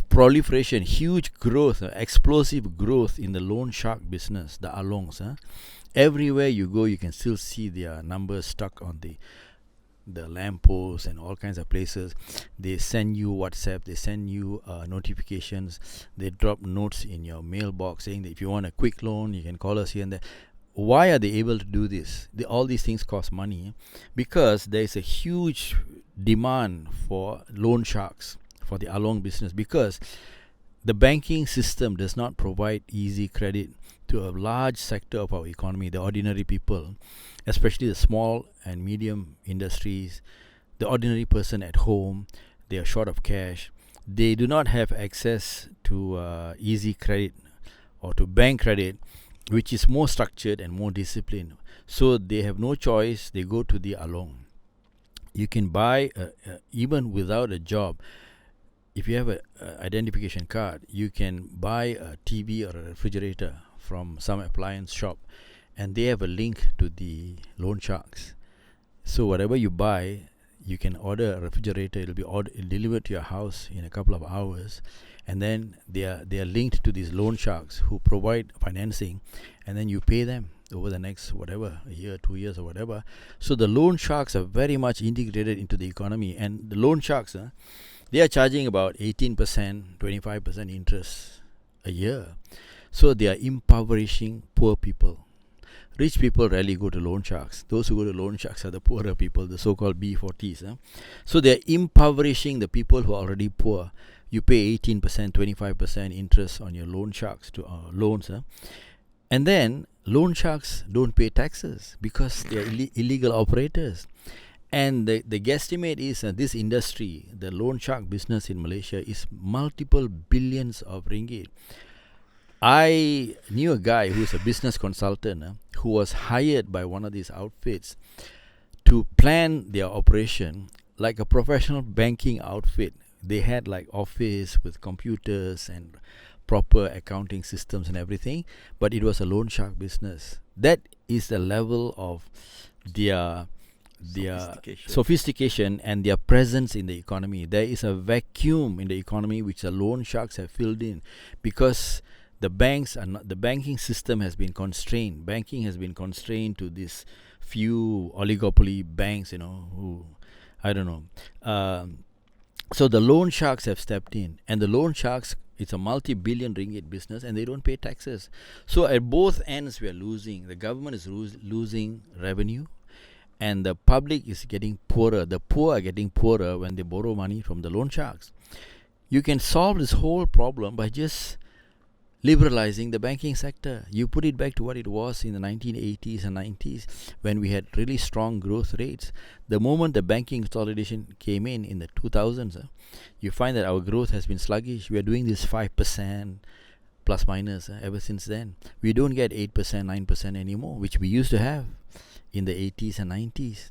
proliferation, huge growth, explosive growth in the loan shark business, the alongs. Everywhere you go, you can still see their numbers stuck on the lampposts and all kinds of places. They send you WhatsApp, they send you notifications, they drop notes in your mailbox saying that if you want a quick loan, you can call us here and there. Why are they able to do this? All these things cost money because there is a huge demand for loan sharks for the along business, because the banking system does not provide easy credit to a large sector of our economy, the ordinary people, especially the small and medium industries, the ordinary person at home. They are short of cash. They do not have access to easy credit or to bank credit, which is more structured and more disciplined. So they have no choice. They go to the along. You can buy, even without a job, if you have an identification card, you can buy a TV or a refrigerator from some appliance shop, and they have a link to the loan sharks. So whatever you buy, you can order a refrigerator. It'll be delivered to your house in a couple of hours, and then they are linked to these loan sharks who provide financing, and then you pay them over the next a year, 2 years, or whatever. So the loan sharks are very much integrated into the economy, and the loan sharks, they are charging about 18%, 25% interest a year. So they are impoverishing poor people. Rich people rarely go to loan sharks. Those who go to loan sharks are the poorer people, the so-called B40s. So they are impoverishing the people who are already poor. You pay 18%, 25% interest on your loan sharks to loans. And then loan sharks don't pay taxes because they are illegal operators. And the guesstimate is this industry, the loan shark business in Malaysia, is multiple billions of ringgit. I knew a guy who is a business consultant who was hired by one of these outfits to plan their operation like a professional banking outfit. They had like office with computers and proper accounting systems and everything, but it was a loan shark business. That is the level of their sophistication and their presence in the economy. There is a vacuum in the economy which the loan sharks have filled in because the banking system has been constrained. Banking has been constrained to these few oligopoly banks, who, I don't know. So the loan sharks have stepped in, and the loan sharks, it's a multi-billion ringgit business, and they don't pay taxes. So at both ends we are losing. The government is losing revenue, and the public is getting poorer. The poor are getting poorer when they borrow money from the loan sharks. You can solve this whole problem by just liberalizing the banking sector. You put it back to what it was in the 1980s and 90s when we had really strong growth rates. The moment the banking consolidation came in the 2000s, you find that our growth has been sluggish. We are doing this 5% plus minus ever since then. We don't get 8%, 9% anymore, which we used to have in the 80s and 90s.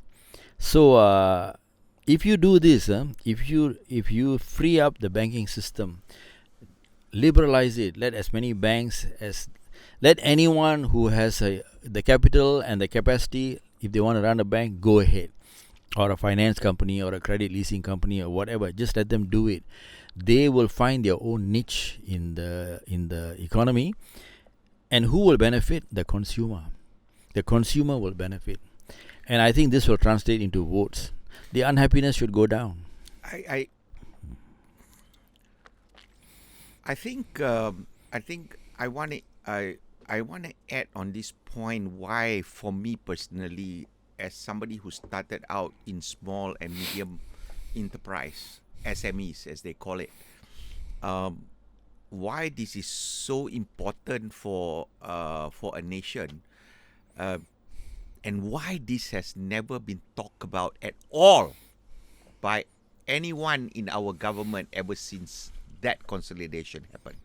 So if you do this, if you free up the banking system, liberalize it, let as many banks as let anyone who has the capital and the capacity, if they want to run a bank, go ahead, or a finance company or a credit leasing company or whatever. Just let them do it. They will find their own niche in the economy, and who will benefit? The consumer. The consumer will benefit, and I think this will translate into votes. The unhappiness should go down. I think I want to add on this point why, for me personally, as somebody who started out in small and medium enterprise, SMEs as they call it, why this is so important for a nation, and why this has never been talked about at all by anyone in our government ever since that consolidation happened.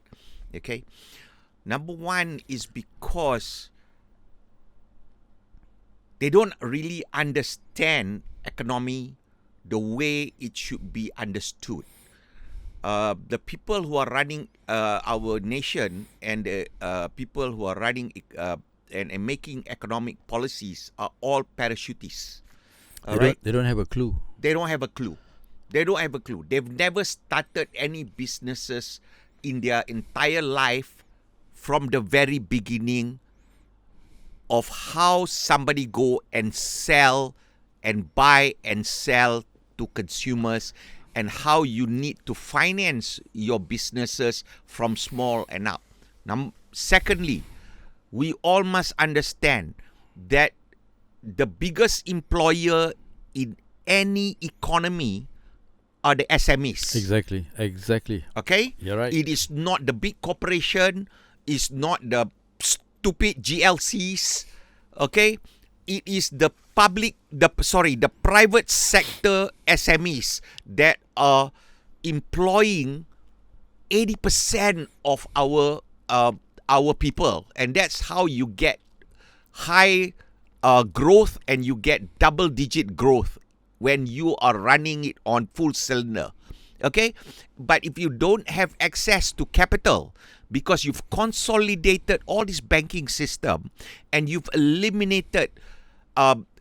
Okay, number one is because they don't really understand economy the way it should be understood. The people who are running our nation and the people who are running and making economic policies are all parachutists. They don't have a clue. They don't have a clue. They've never started any businesses in their entire life from the very beginning of how somebody go and sell and buy and sell to consumers, and how you need to finance your businesses from small and up. Now, secondly, we all must understand that the biggest employer in any economy are the SMEs. Exactly. Okay? You're right. It is not the big corporation, it's not the stupid GLCs, okay? It is the private sector SMEs that are employing 80% of our people, and that's how you get high growth, and you get double-digit growth when you are running it on full cylinder. Okay? But if you don't have access to capital, because you've consolidated all this banking system and you've eliminated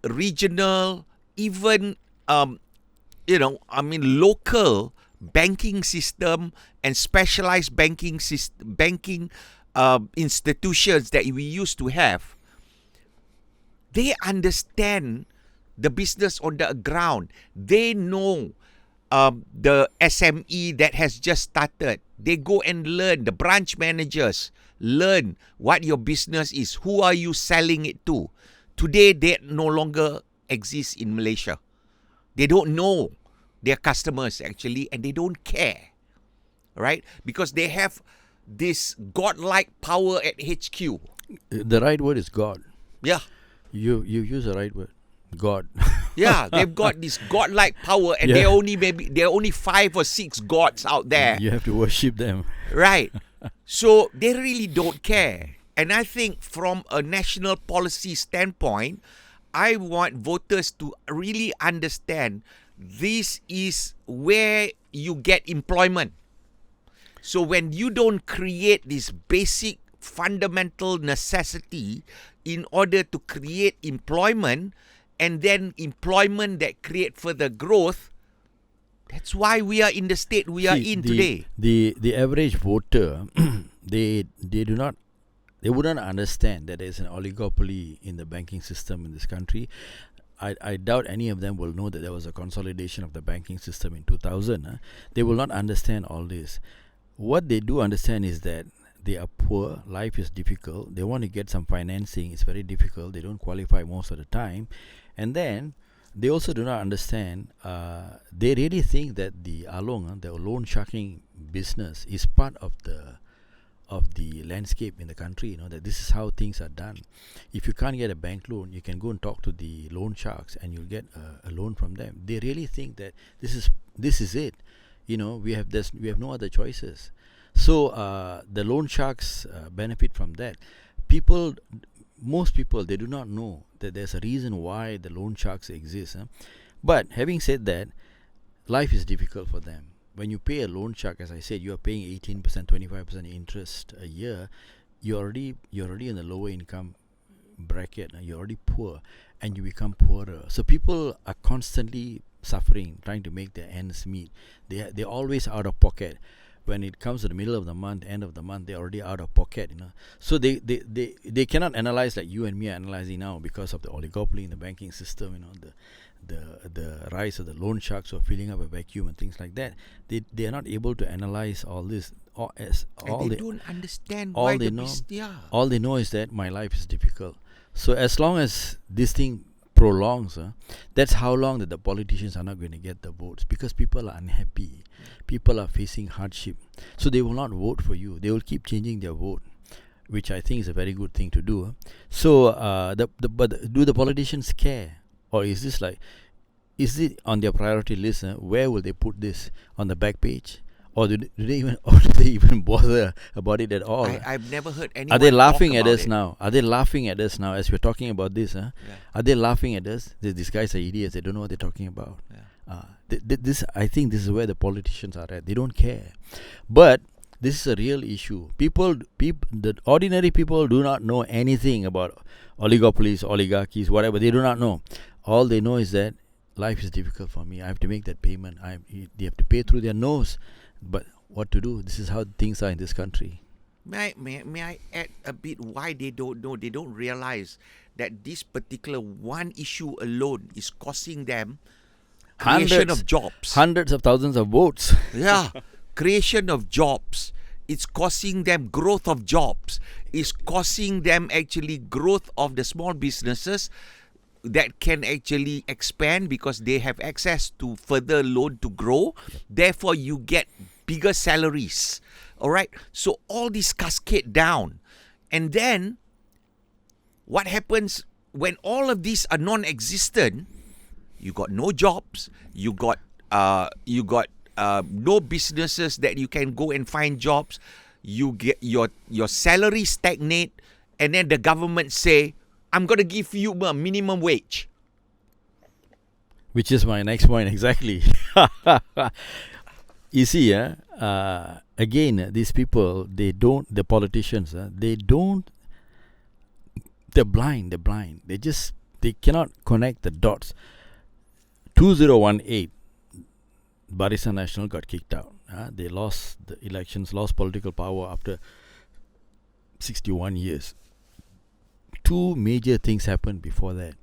regional, even local banking system and specialized banking institutions that we used to have, they understand the business on the ground. They know the SME that has just started. They go and learn. The branch managers learn what your business is. Who are you selling it to? Today, they no longer exist in Malaysia. They don't know their customers actually, and they don't care, right? Because they have this godlike power at HQ. The right word is God. Yeah. You use the right word. God. Yeah, they've got this godlike power, and there are only 5 or 6 gods out there. You have to worship them. Right. So they really don't care. And I think from a national policy standpoint, I want voters to really understand this is where you get employment. So when you don't create this basic fundamental necessity in order to create employment, and then employment that create further growth, that's why we are in the state we are in today. The average voter, they wouldn't understand that there's an oligopoly in the banking system in this country. I doubt any of them will know that there was a consolidation of the banking system in 2000. They will not understand all this. What they do understand is that they are poor, life is difficult, they want to get some financing, it's very difficult, they don't qualify most of the time. And then they also do not understand, they really think that the along, the loan sharking business is part of the landscape in the country, that this is how things are done. If you can't get a bank loan, you can go and talk to the loan sharks and you'll get a loan from them. They really think that this is it. We have no other choices. So the loan sharks benefit from that. People most people, they do not know that there's a reason why the loan sharks exist. But having said that, life is difficult for them. When you pay a loan shark, as I said, you are paying 18%, 25% interest a year. You're already in the lower income bracket. You're already poor, and you become poorer. So people are constantly suffering, trying to make their ends meet. They're always out of pocket. When it comes to the middle of the month, end of the month, they're already out of pocket. So they cannot analyze like you and me are analyzing now because of the oligopoly in the banking system. The rise of the loan sharks who are filling up a vacuum and things like that. They are not able to analyze all this. They don't understand all why they know. All they know is that my life is difficult. So as long as this thing prolongs, that's how long that the politicians are not going to get the votes, because people are unhappy. People are facing hardship. So they will not vote for you. They will keep changing their vote, which I think is a very good thing to do. So but do the politicians care? Or is is it on their priority list? Where will they put this? On the back page? Or do they even bother about it at all? I've never heard anyone. Are they laughing talk at about us it. now? Are they laughing at us now as we're talking about this? Yeah. Are they laughing at us? These guys are idiots. They don't know what they're talking about. Yeah. This, I think this is where the politicians are at. They don't care. But this is a real issue. The ordinary people do not know anything about oligopolies, oligarchies, whatever. They do not know. All they know is that life is difficult for me. I have to make that payment. They have to pay through their nose. But what to do? This is how things are in this country. May I add a bit why they don't know? They don't realize that this particular one issue alone is costing them creation of jobs. Hundreds of thousands of votes. Yeah, creation of jobs. It's costing them growth of jobs. It's costing them actually growth of the small businesses that can actually expand because they have access to further loan to grow. Therefore, you get bigger salaries. All right. So all this cascade down. And then what happens when all of these are non-existent? You got no jobs. You got no businesses that you can go and find jobs. You get your salary stagnate, and then the government say, I'm going to give you a minimum wage. Which is my next point, exactly. You see, again, these people, the politicians, they're blind. They cannot connect the dots. 2018, Barisan Nasional got kicked out. They lost the elections, lost political power after 61 years. Two major things happened before that.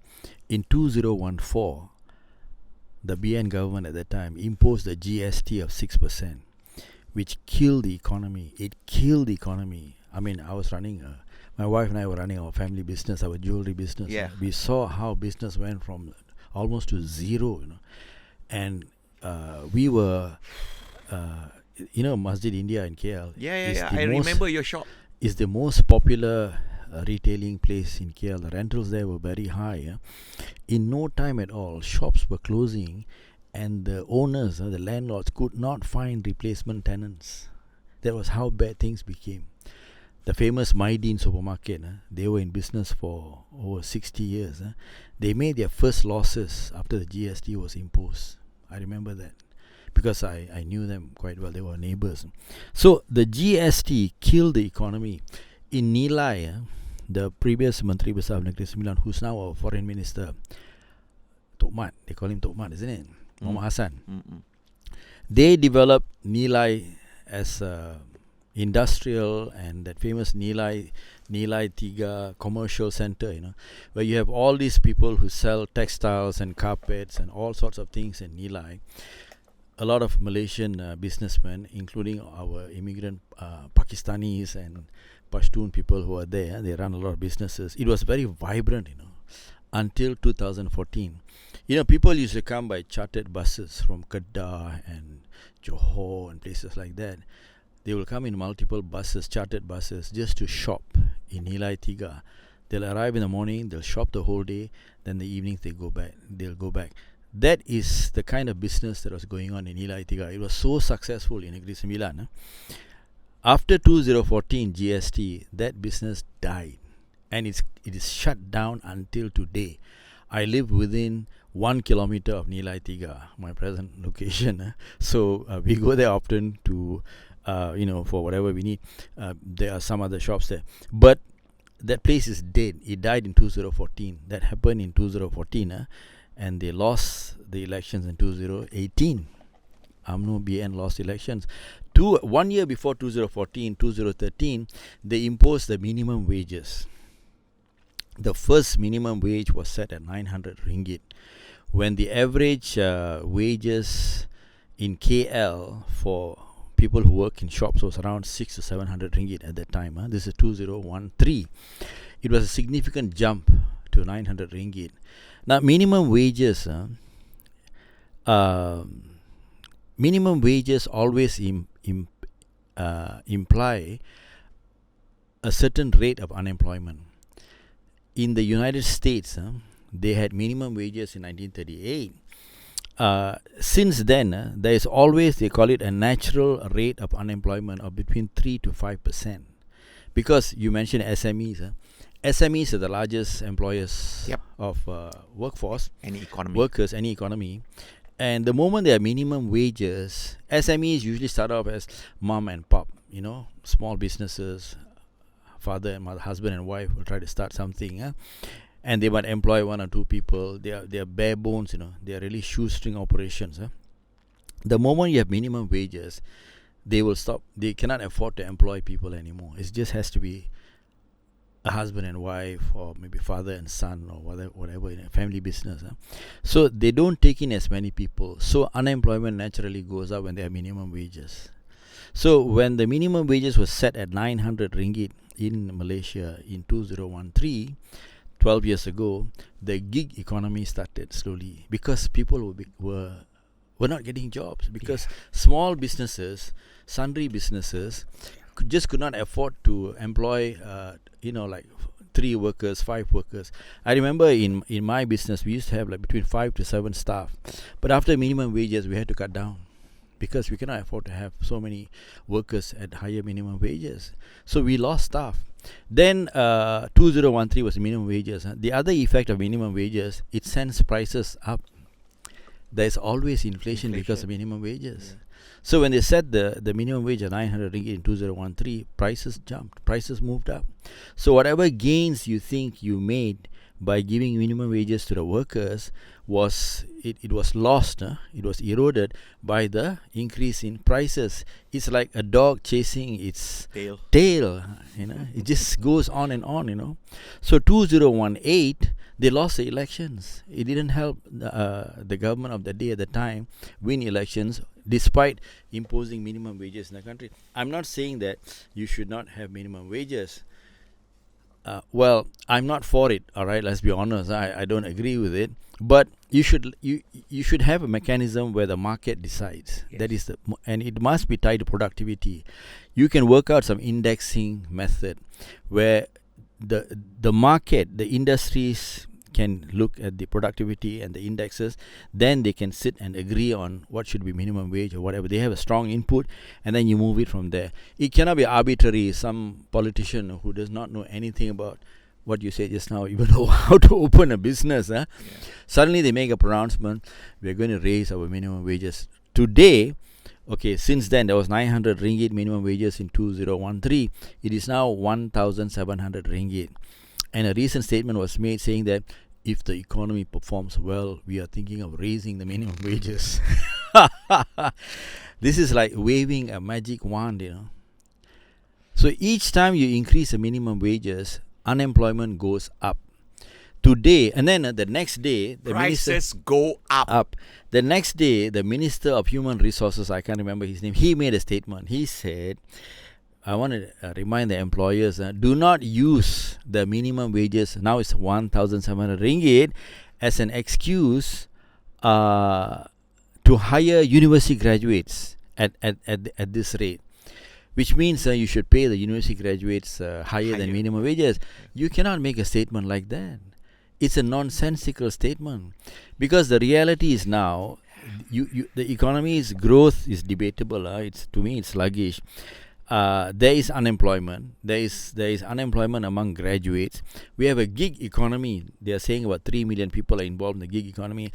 In 2014, the BN government at that time imposed a GST of 6%, which killed the economy. It killed the economy. I mean, I was running, my wife and I were running our family business, our jewelry business. Yeah. We saw how business went from almost to zero, And we were, Masjid India in KL. Yeah. I remember your shop. Is the most popular retailing place in KL. The rentals there were very high. In no time at all, shops were closing, and the owners, the landlords, could not find replacement tenants. That was how bad things became. The famous Maideen supermarket, they were in business for over 60 years. They made their first losses after the GST was imposed. I remember that because I knew them quite well. They were neighbors. So the GST killed the economy. In Nilai, the previous Menteri Besar Negeri Sembilan, who's now our foreign minister, Tok Mat, they call him Tok Mat, isn't it? Muhammad Hassan. They developed Nilai as a industrial and that famous Nilai Tiga commercial center, where you have all these people who sell textiles and carpets and all sorts of things in Nilai. A lot of Malaysian businessmen, including our immigrant Pakistanis and Pashtun people who are there, they run a lot of businesses. It was very vibrant, until 2014. People used to come by chartered buses from Kedah and Johor and places like that. They will come in multiple buses, chartered buses, just to shop in Nilai Tiga. They'll arrive in the morning, they'll shop the whole day, then the evening they'll go back. That is the kind of business that was going on in Nilai Tiga. It was so successful in Negeri Sembilan. After 2014 GST, that business died. and it is shut down until today. I live within 1 kilometer of Nilai Tiga, my present location. So we go there often to, for whatever we need. There are some other shops there. But that place is dead. It died in 2014. That happened in 2014. And they lost the elections in 2018. UMNO BN lost elections. 1 year before 2014, 2013, they imposed the minimum wages. The first minimum wage was set at 900 ringgit. When the average wages in KL for people who work in shops was around 600 to 700 ringgit at that time. This is 2013. It was a significant jump to 900 ringgit. Now, minimum wages always imply a certain rate of unemployment. In the United States, they had minimum wages in 1938. Since then, there is always, they call it a natural rate of unemployment of between 3 to 5%. Because you mentioned SMEs. SMEs are the largest employers of workforce. Any economy. Workers, any economy. And the moment there are minimum wages, SMEs usually start off as mom and pop, small businesses. Father and mother, husband and wife will try to start something, and they might employ 1 or 2 people. They are bare bones, they are really shoestring operations. The moment you have minimum wages, they will stop. They cannot afford to employ people anymore. It just has to be a husband and wife, or maybe father and son, or whatever in a family business. So they don't take in as many people. So unemployment naturally goes up when there are minimum wages. So when the minimum wages was set at 900 ringgit in Malaysia in 2013, 12 years ago, the gig economy started slowly because people were not getting jobs, because small businesses, sundry businesses, could not afford to employ, like 3 workers, 5 workers. I remember in my business, we used to have like between 5 to 7 staff. But after minimum wages, we had to cut down, because we cannot afford to have so many workers at higher minimum wages. So we lost staff. Then 2013 was minimum wages. The other effect of minimum wages, it sends prices up. There's always inflation because of minimum wages. So when they set the minimum wage at 900 ringgit in 2013, prices jumped, prices moved up. So whatever gains you think you made by giving minimum wages to the workers was lost, it was eroded by the increase in prices. It's like a dog chasing its tail, it just goes on and on, So 2018, they lost the elections. It didn't help the government of the day at the time win elections, despite imposing minimum wages in the country. I'm not saying that you should not have minimum wages. Well, I'm not for it. All right, let's be honest. I don't agree with it. But you should have a mechanism where the market decides. That is and it must be tied to productivity. You can work out some indexing method where the market, the industries can look at the productivity and the indexes. Then they can sit and agree on what should be minimum wage or whatever. They have a strong input, and then you move it from there. It cannot be arbitrary. Some politician who does not know anything about what you said just now, even know how to open a business, suddenly they make a pronouncement, we're going to raise our minimum wages. Today, since then there was 900 ringgit minimum wages in 2013, it is now 1,700 ringgit. And a recent statement was made saying that if the economy performs well, we are thinking of raising the minimum wages. This is like waving a magic wand, So each time you increase the minimum wages, unemployment goes up. Today, and then the next day, the prices go up. The next day, the Minister of Human Resources, I can't remember his name, he made a statement. He said, I want to remind the employers, do not use the minimum wages, now it's 1,700 ringgit, as an excuse to hire university graduates at this rate. Which means you should pay the university graduates higher than minimum wages. You cannot make a statement like that. It's a nonsensical statement. Because the reality is now, the economy's growth is debatable. To me, it's sluggish. there is unemployment. There is unemployment among graduates. We have a gig economy. They are saying about 3 million people are involved in the gig economy.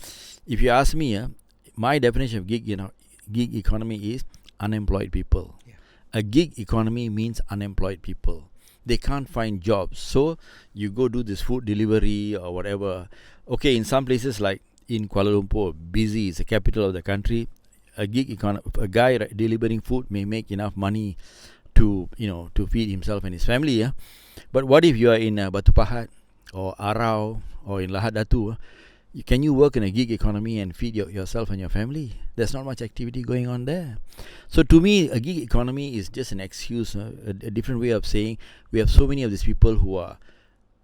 If you ask me, my definition of gig economy is unemployed people. Yeah. A gig economy means unemployed people. They can't find jobs. So you go do this food delivery or whatever. Okay, in some places like in Kuala Lumpur, busy is the capital of the country. A guy delivering food may make enough money to feed himself and his family. Yeah? But what if you are in Batu Pahat or Arau or in Lahad Datu? Can you work in a gig economy and feed yourself and your family? There's not much activity going on there. So to me, a gig economy is just an excuse, a different way of saying we have so many of these people who are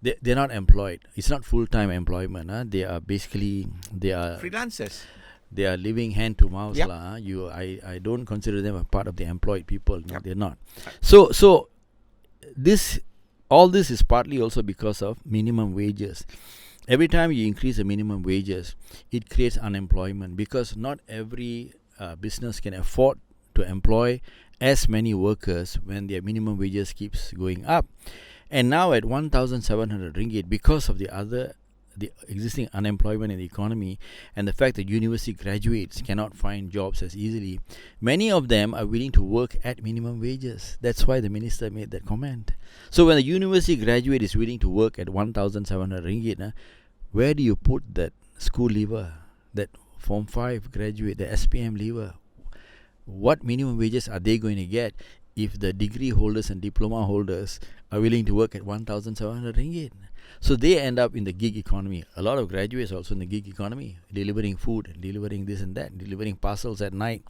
they're not employed. It's not full-time employment. They are freelancers. They are living hand to mouth. Yep. I don't consider them a part of the employed people. No, they're not. So all this is partly also because of minimum wages. Every time you increase the minimum wages, it creates unemployment because not every business can afford to employ as many workers when their minimum wages keeps going up. And now at 1,700 ringgit, because of the existing unemployment in the economy and the fact that university graduates cannot find jobs as easily, many of them are willing to work at minimum wages. That's why the minister made that comment. So when a university graduate is willing to work at 1,700 ringgit, where do you put that school leaver, that Form 5 graduate, the SPM leaver? What minimum wages are they going to get if the degree holders and diploma holders are willing to work at 1,700 ringgit? So they end up in the gig economy. A lot of graduates also in the gig economy, delivering food, delivering this and that, delivering parcels at night.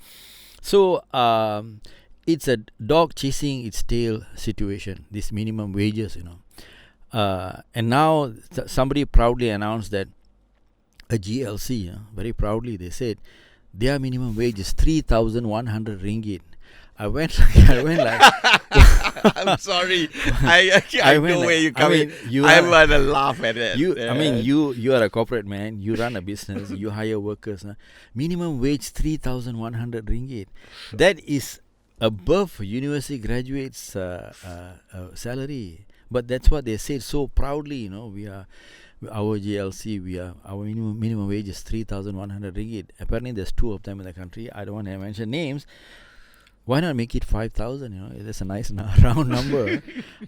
So it's a dog chasing its tail situation, this minimum wages, and now somebody proudly announced that a GLC, very proudly they said, their minimum wage is 3,100 ringgit. I went like I'm sorry. I know where you're coming. I want to laugh at it. You are a corporate man. You run a business. You hire workers. Minimum wage 3,100 ringgit. That is above university graduates' salary. But that's what they said so proudly. We are our GLC. Our minimum wage is 3,100 ringgit. Apparently, there's two of them in the country. I don't want to mention names. Why not make it 5,000? That's a nice round number.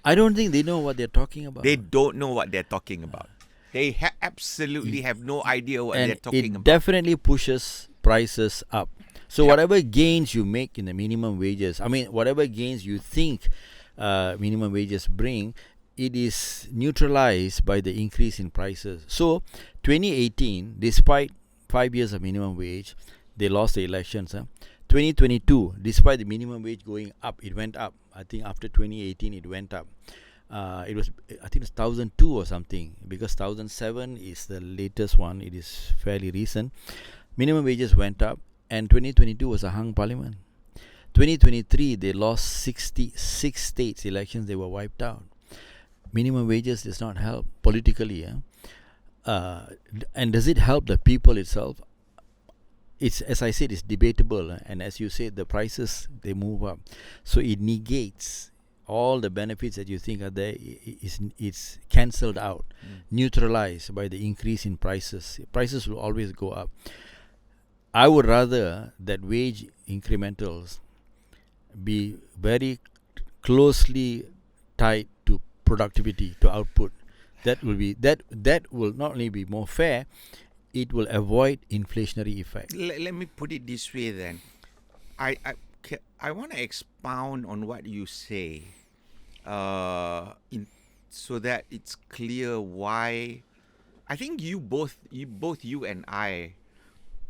I don't think they know what they're talking about. They don't know what they're talking about. They absolutely have no idea what they're talking about. It definitely pushes prices up. So whatever gains you make in the minimum wages, whatever gains you think minimum wages bring, it is neutralized by the increase in prices. So 2018, despite 5 years of minimum wage, they lost the elections. 2022, despite the minimum wage going up, it went up. I think after 2018, it went up. I think it's 1,002 or something, because 1,007 is the latest one. It is fairly recent. Minimum wages went up, and 2022 was a hung parliament. 2023, they lost 66 states elections. They were wiped out. Minimum wages does not help politically. And does it help the people itself? It's, as I said, it's debatable, and as you said, the prices, they move up, so it negates all the benefits that you think are there. It's cancelled out, neutralized by the increase in prices. Prices will always go up. I would rather that wage incrementals be very closely tied to productivity, to output. That will not only be more fair, it will avoid inflationary effect. Let me put it this way then. I want to expound on what you say, so that it's clear why. I think you and I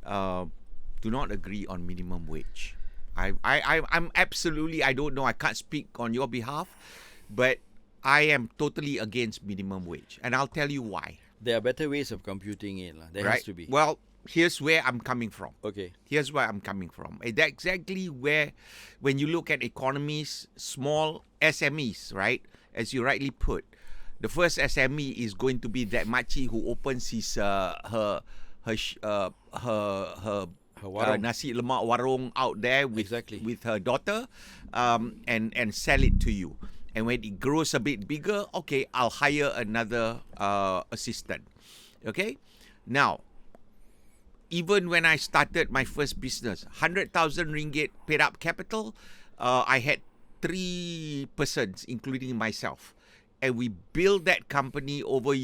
do not agree on minimum wage. I'm absolutely, I don't know, I can't speak on your behalf, but I am totally against minimum wage, and I'll tell you why. There are better ways of computing it. There has to be. Well, here's where I'm coming from. Okay. Here's where I'm coming from. That's exactly where, when you look at economies, small SMEs, right? As you rightly put, the first SME is going to be that makcik who opens his her nasi lemak warung out there with her daughter, and sell it to you. And when it grows a bit bigger, okay, I'll hire another assistant. Okay, now, even when I started my first business, 100,000 ringgit paid up capital, I had 3 persons, including myself, and we built that company over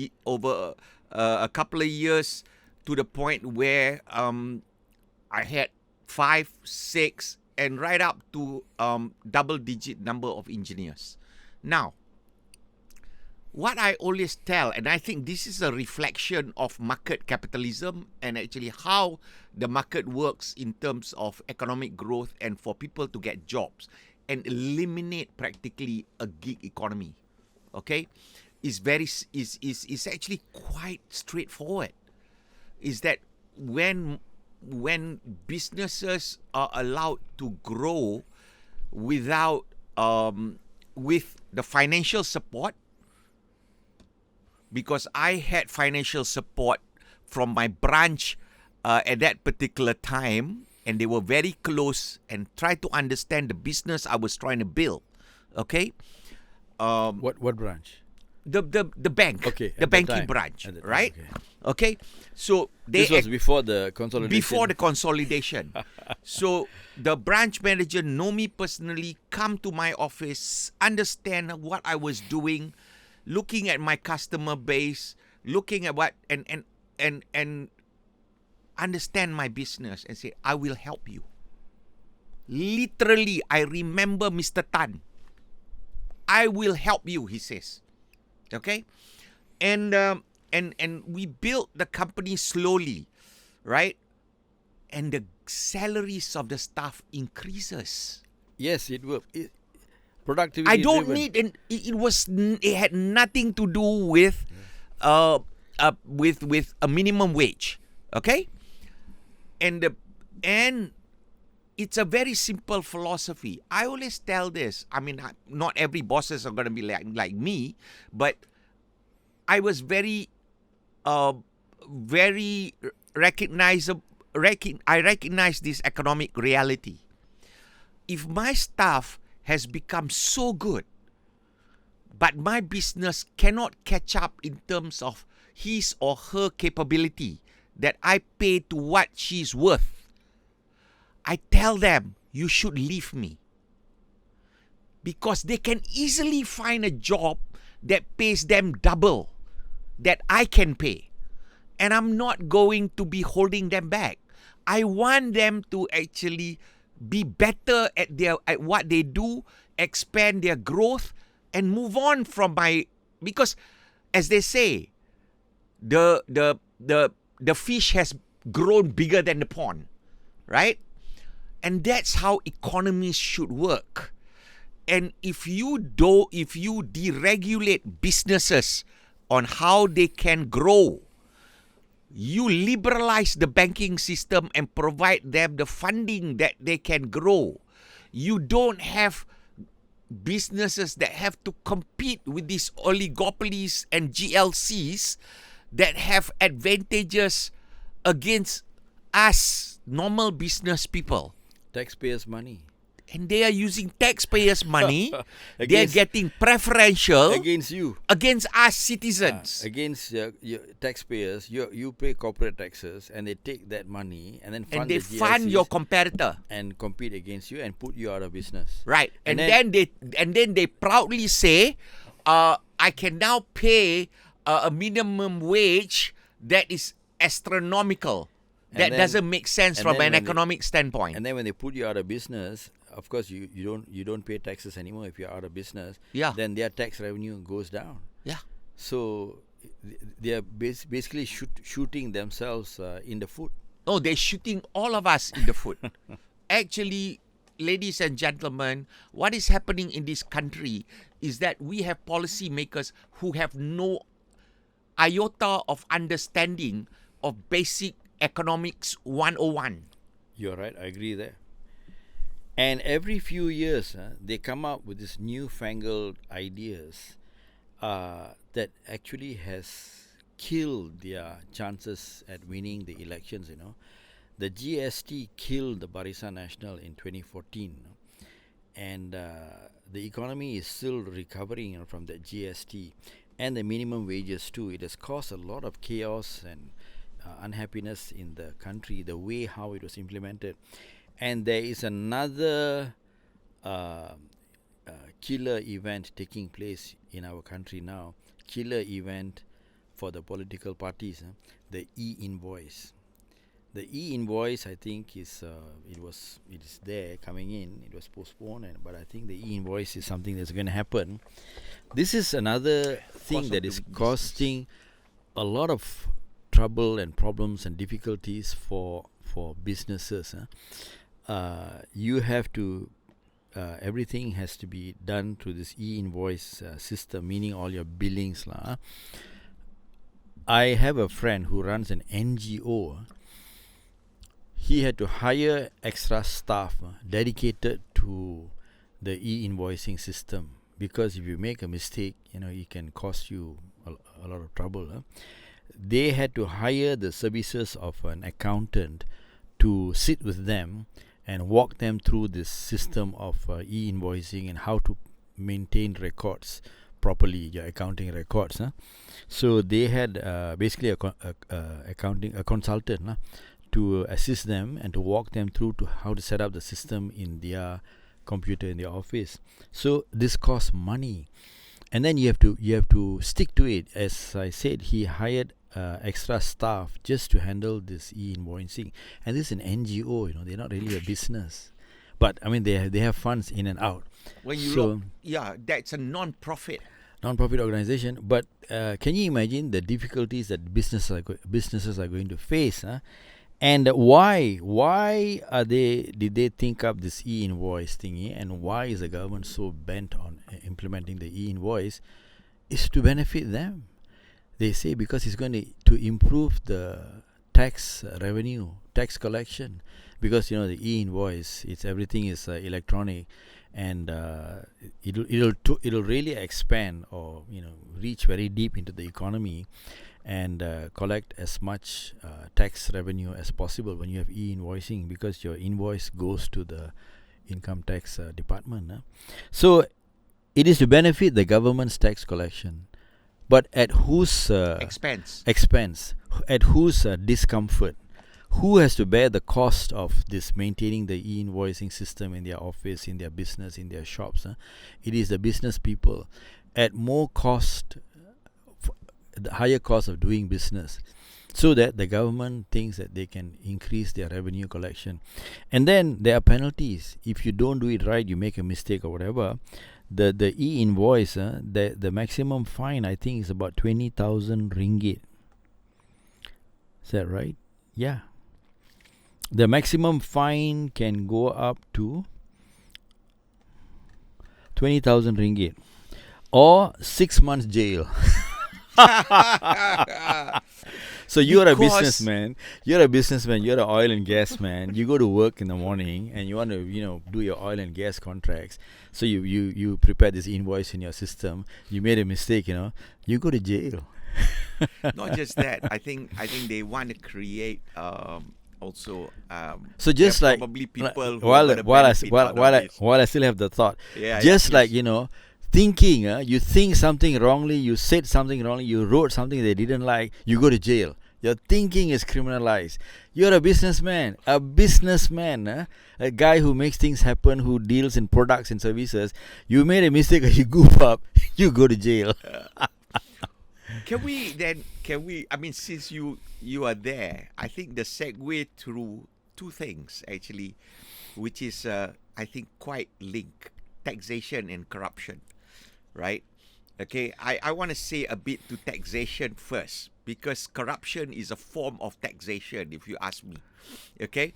a couple of years to the point where I had 5, 6, and right up to double-digit number of engineers. Now, what I always tell, and I think this is a reflection of market capitalism and actually how the market works in terms of economic growth and for people to get jobs and eliminate practically a gig economy, okay, is actually quite straightforward. Is that when businesses are allowed to grow without with the financial support, because I had financial support from my branch at that particular time, and they were very close and tried to understand the business I was trying to build. Okay. What branch? The bank. Okay. The banking branch. Right. Okay. So this was before the consolidation. Before the consolidation. So the branch manager know me personally, come to my office, understand what I was doing, looking at my customer base, looking at what and understand my business and say, I will help you. Literally, I remember Mr. Tan. I will help you, he says. Okay? And we built the company slowly, right? And the salaries of the staff increases. Yes, it will. Productivity. I don't need, and it had nothing to do with a minimum wage. Okay? And it's a very simple philosophy. I always tell this. I mean, not every bosses are going to be like me, but I was very recognizable. I recognize this economic reality. If my staff has become so good, but my business cannot catch up in terms of his or her capability that I pay to what she's worth, I tell them, you should leave me. Because they can easily find a job that pays them double that I can pay. And I'm not going to be holding them back. I want them to actually be better at what they do, expand their growth, and move on from because as they say, the fish has grown bigger than the pond, right? And that's how economies should work. And if you deregulate businesses on how they can grow, you liberalize the banking system and provide them the funding that they can grow. You don't have businesses that have to compete with these oligopolies and GLCs that have advantages against us, normal business people. Taxpayers' money. And they are using taxpayers' money. They are getting preferential against you, against us citizens, against your taxpayers. You pay corporate taxes, and they take that money and then fund your competitor and compete against you and put you out of business. Right, and then they proudly say, "I can now pay a minimum wage that is astronomical." That doesn't make sense from an economic standpoint. And then when they put you out of business, of course you don't pay taxes anymore if you're out of business. Yeah. Then their tax revenue goes down. Yeah. So they are basically shooting themselves in the foot. Oh, they're shooting all of us in the foot. Actually, ladies and gentlemen, what is happening in this country is that we have policymakers who have no iota of understanding of basic economics 101. You're right, I agree there. And every few years, they come up with these newfangled ideas that actually has killed their chances at winning the elections, The GST killed the Barisan Nasional in 2014, and the economy is still recovering from the GST and the minimum wages too. It has caused a lot of chaos and unhappiness in the country, the way how it was implemented. And there is another killer event taking place in our country now, killer event for the political parties, the E-Invoice. The E-Invoice, I think, is it is there coming in. It was postponed, but I think the E-Invoice is something that's going to happen. This is another thing that is costing a lot of trouble and problems and difficulties for businesses. You have to everything has to be done through this E-Invoice system, meaning all your billings. I have a friend who runs an NGO. He had to hire extra staff dedicated to the E-Invoicing system, because if you make a mistake, it can cost you a lot of trouble. They had to hire the services of an accountant to sit with them and walk them through this system of E-Invoicing and how to maintain records properly, your accounting records. So they had basically a consultant to assist them and to walk them through to how to set up the system in their computer in their office. So this costs money, and then you have to stick to it. As I said, he hired extra staff just to handle this E-Invoicing, and this is an NGO. They're not really a business, but I mean they have funds in and out. When you that's a non-profit organization. But can you imagine the difficulties that businesses are going to face? And why did they think up this E-Invoice thingy, and why is the government so bent on implementing the E-Invoice? Is to benefit them. They say because it's going to improve the tax revenue, tax collection, because the E-Invoice, everything is electronic, and it'll really expand or reach very deep into the economy and collect as much tax revenue as possible when you have E-Invoicing, because your invoice goes to the income tax department. So it is to benefit the government's tax collection, but at whose expense? At whose discomfort? Who has to bear the cost of this, maintaining the E-Invoicing system in their office, in their business, in their shops? It is the business people at more cost, the higher cost of doing business, so that the government thinks that they can increase their revenue collection. And then there are penalties. If you don't do it right, you make a mistake or whatever, the E-Invoice, the maximum fine, I think, is about 20,000 ringgit. Is that right? Yeah. The maximum fine can go up to 20,000 ringgit or 6 months jail. So you're a businessman. You're an oil and gas man. You go to work in the morning and you want to, do your oil and gas contracts. So you prepare this invoice in your system. You made a mistake, you go to jail. Not just that. I think they want to create also. So just like probably people while I still have the thought, thinking, you think something wrongly, you said something wrongly, you wrote something they didn't like, you go to jail. Your thinking is criminalized. You're a businessman, a guy who makes things happen, who deals in products and services. You made a mistake or you goof up, you go to jail. Can we, I mean, since you are there, I think the segue through two things, actually, which is, I think, quite linked: taxation and corruption, right? Okay, I want to say a bit to taxation first, because corruption is a form of taxation, if you ask me. Okay,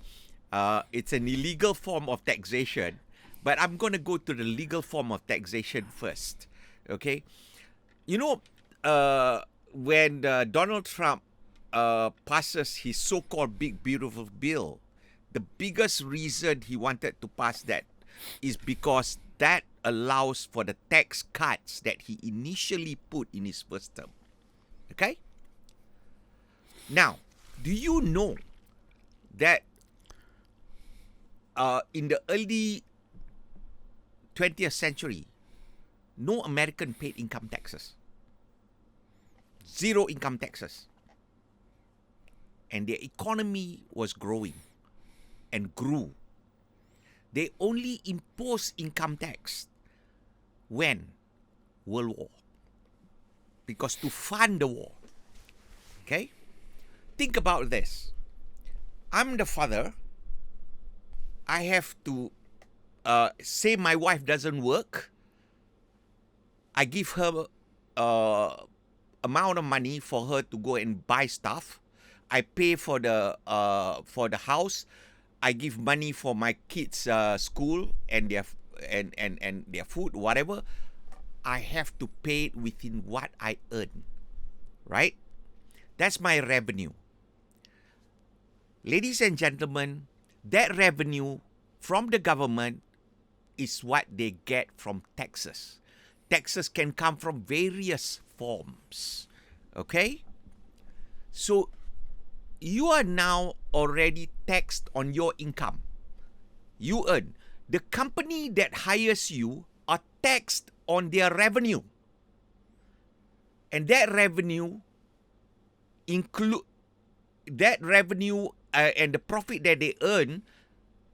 it's an illegal form of taxation, but I'm going to go to the legal form of taxation first. Okay, when Donald Trump passes his so-called big beautiful bill, the biggest reason he wanted to pass that is because that allows for the tax cuts that he initially put in his first term. Okay? Now, do you know that in the early 20th century, no American paid income taxes. Zero income taxes. And their economy was growing and grew. They only imposed income tax when? World War. Because to fund the war. Okay? Think about this. I'm the father. I have to say my wife doesn't work. I give her amount of money for her to go and buy stuff. I pay for the house. I give money for my kids' school and their food, whatever. I have to pay it within what I earn, right? That's my revenue. Ladies and gentlemen, that revenue from the government is what they get from taxes. Taxes can come from various forms, okay? So, you are now already taxed on your income. You earn. The company that hires you are taxed on their revenue. And that revenue and the profit that they earn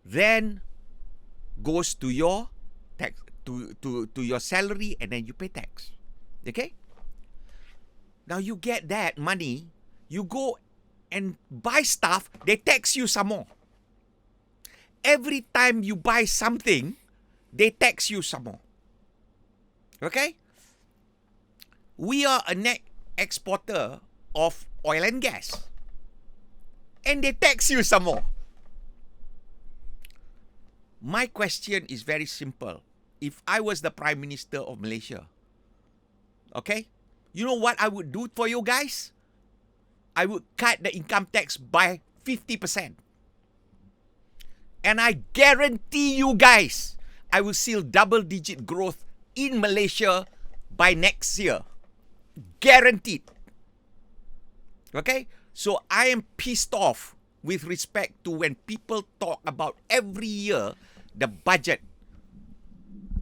then goes to your tax, to your salary, and then you pay tax. Okay? Now you get that money, you go and buy stuff, they tax you some more. Every time you buy something, they tax you some more. Okay? We are a net exporter of oil and gas. And they tax you some more. My question is very simple. If I was the Prime Minister of Malaysia, okay? You know what I would do for you guys? I would cut the income tax by 50%. And I guarantee you guys, I will see double-digit growth in Malaysia by next year. Guaranteed. Okay? So I am pissed off with respect to when people talk about every year the budget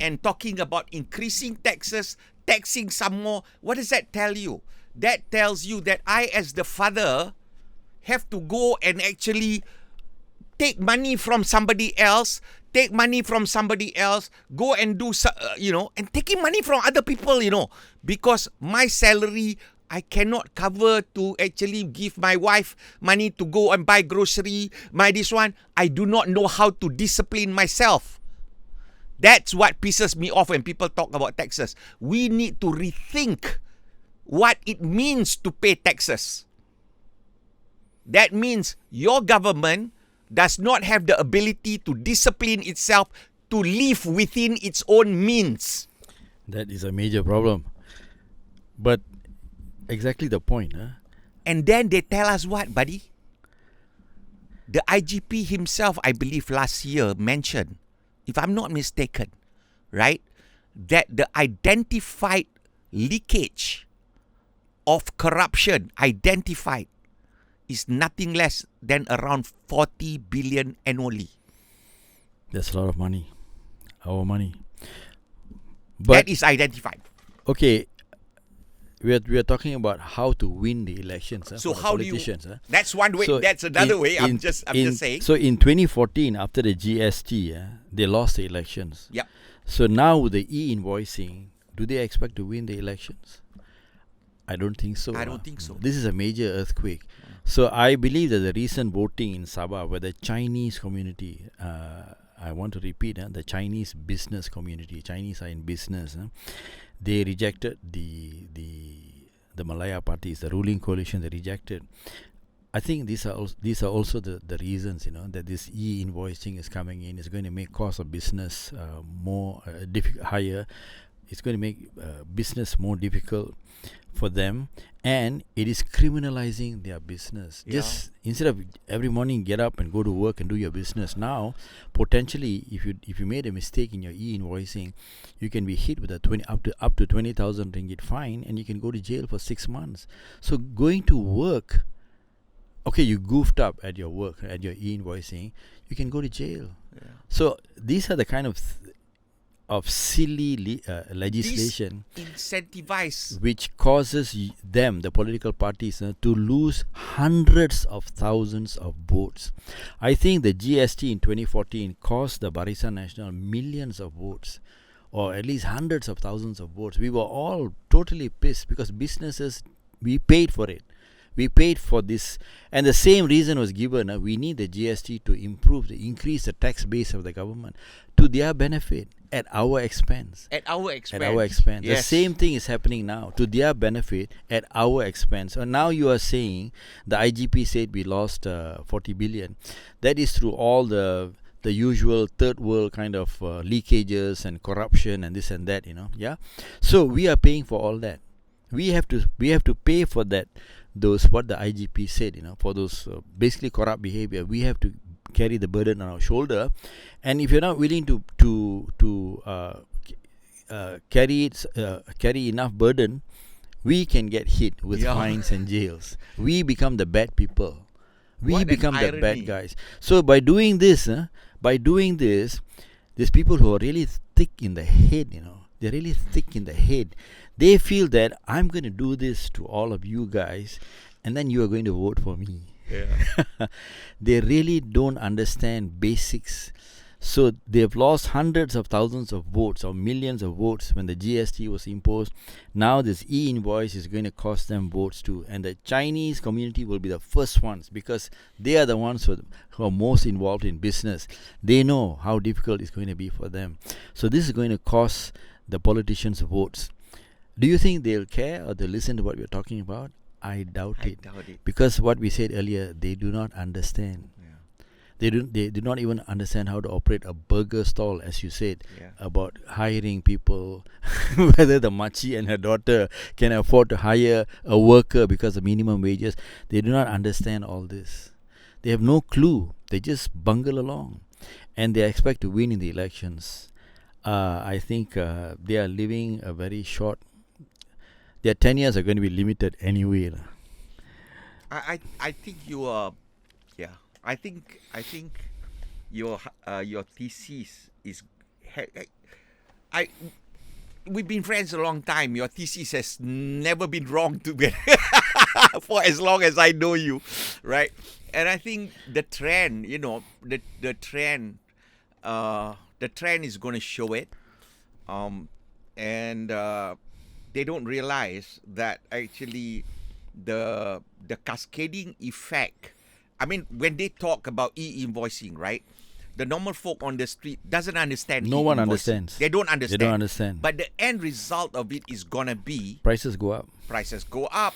and talking about increasing taxes, taxing some more. What does that tell you? That tells you that I, as the father, have to go and actually take money from somebody else, go and do, and taking money from other people, because my salary, I cannot cover to actually give my wife money to go and buy grocery, this one. I do not know how to discipline myself. That's what pisses me off when people talk about taxes. We need to rethink what it means to pay taxes. That means your government does not have the ability to discipline itself to live within its own means. That is a major problem. But exactly the point. Huh? And then they tell us what, buddy? The IGP himself, I believe last year, mentioned, if I'm not mistaken, right, that the identified leakage of corruption is nothing less than around 40 billion annually. That's a lot of money. Our money. But that is identified. Okay, we are talking about how to win the elections. So how do you? Huh? That's one way. So that's another way. I'm just saying. So in 2014, after the GST, they lost the elections. Yep. So now with the e-invoicing, do they expect to win the elections? I don't think so. I don't think so. This is a major earthquake. So I believe that the recent voting in Sabah, where the Chinese community, I want to repeat, the Chinese business community, Chinese are in business, they rejected the Malaya parties, the ruling coalition. They rejected. I think these are also the reasons, that this e-invoicing is coming in. It's going to make cost of business more higher. It's going to make business more difficult for them, and it is criminalizing their business. Yeah. Just instead of every morning get up and go to work and do your business, now potentially if you made a mistake in your e-invoicing, you can be hit with a up to 20,000 ringgit fine, and you can go to jail for 6 months. So going to work, okay, you goofed up at your work, at your e-invoicing, you can go to jail. So these are the kind of silly legislation incentivize which causes them, the political parties, to lose hundreds of thousands of votes. I think the GST in 2014 cost the Barisan Nasional millions of votes, or at least hundreds of thousands of votes. We were all totally pissed because businesses, we paid for it. We paid for this, and the same reason was given. We need the GST to increase the tax base of the government to their benefit at our expense. At our expense. At our expense. Yes. The same thing is happening now, to their benefit at our expense. And now you are saying the IGP said we lost 40 billion. That is through all the usual third world kind of leakages and corruption and this and that, yeah. So we are paying for all that. We have to pay for that. Those what the IGP said, for those basically corrupt behavior, we have to carry the burden on our shoulder. And if you're not willing to carry enough burden, we can get hit with fines and jails. We become the bad people. We become the bad guys. So by doing this, these people who are really thick in the head, they're really thick in the head. They feel that I'm going to do this to all of you guys, and then you are going to vote for me. Yeah. They really don't understand basics. So they've lost hundreds of thousands of votes or millions of votes when the GST was imposed. Now this e-invoice is going to cost them votes too. And the Chinese community will be the first ones because they are the ones who are most involved in business. They know how difficult it's going to be for them. So this is going to cost the politicians votes. Do you think they'll care or they'll listen to what we're talking about? I doubt it. Because what we said earlier, they do not understand. They do not even understand how to operate a burger stall, as you said, about hiring people, whether the machi and her daughter can afford to hire a worker because of minimum wages. They do not understand all this. They have no clue. They just bungle along. And they expect to win in the elections. I think they are living a very short... Their 10 years are going to be limited anyway. I think you are... I think your thesis is... We've been friends a long time. Your thesis has never been wrong to me for as long as I know you, right? And I think the trend, the trend is going to show it, and they don't realize that actually the cascading effect. I mean, when they talk about e-invoicing, right? The normal folk on the street doesn't understand. No one understands. They don't understand. They don't understand. But the end result of it is gonna be prices go up. Prices go up.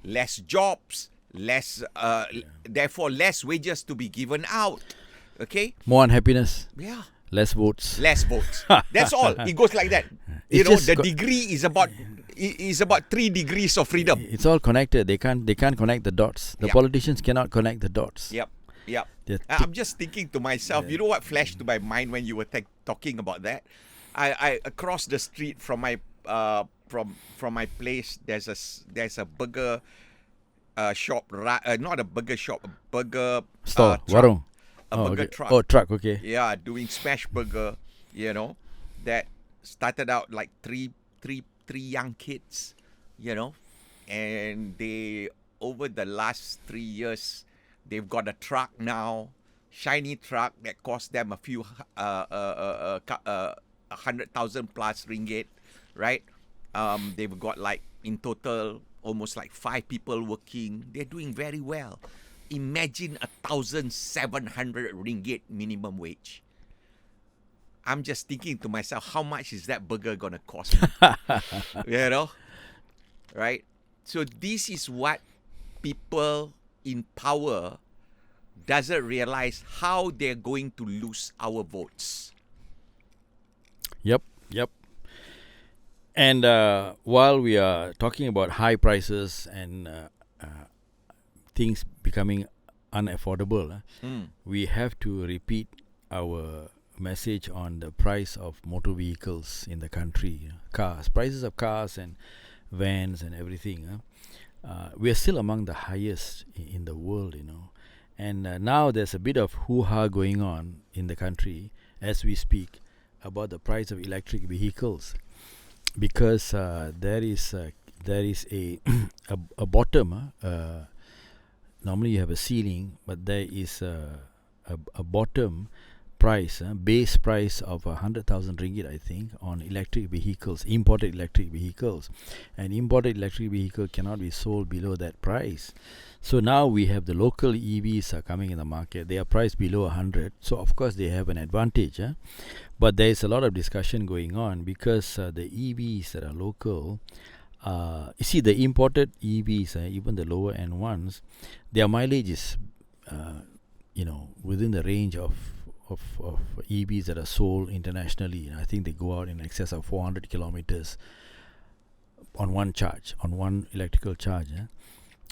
Less jobs. Therefore, less wages to be given out. Okay. More unhappiness. Yeah. Less votes. Less votes. That's all. It goes like that. The degree is about 3 degrees of freedom. It's all connected. They can't connect the dots. The politicians cannot connect the dots. Yep. I'm just thinking to myself, you know what flashed to my mind when you were talking about that? I across the street from my from my place, there's a burger shop, not a burger shop, a burger store, warung. A burger okay. truck. Oh, truck, okay. Yeah, doing smash burger, that started out like three young kids, and they, over the last 3 years, they've got a truck now, shiny truck that cost them a few 100,000 plus ringgit, right? They've got like in total almost like 5 people working. They're doing very well. Imagine 1,700 ringgit minimum wage. I'm just thinking to myself, how much is that burger gonna cost me? Right? So this is what people in power doesn't realize, how they're going to lose our votes. Yep. And while we are talking about high prices and things becoming unaffordable, we have to repeat our message on the price of motor vehicles in the country. Cars, prices of cars and vans and everything. We are still among the highest in the world, And now there's a bit of hoo-ha going on in the country as we speak about the price of electric vehicles, because there is a a bottom. Normally you have a ceiling, but there is a bottom price, base price of 100,000 ringgit, I think, on electric vehicles, imported electric vehicles. And imported electric vehicle cannot be sold below that price. So now we have the local EVs are coming in the market. They are priced below 100. So of course they have an advantage. But there is a lot of discussion going on because the EVs that are local, you see the imported EVs, even the lower end ones, their mileage is, within the range of EVs that are sold internationally. I think they go out in excess of 400 kilometers on one electrical charge.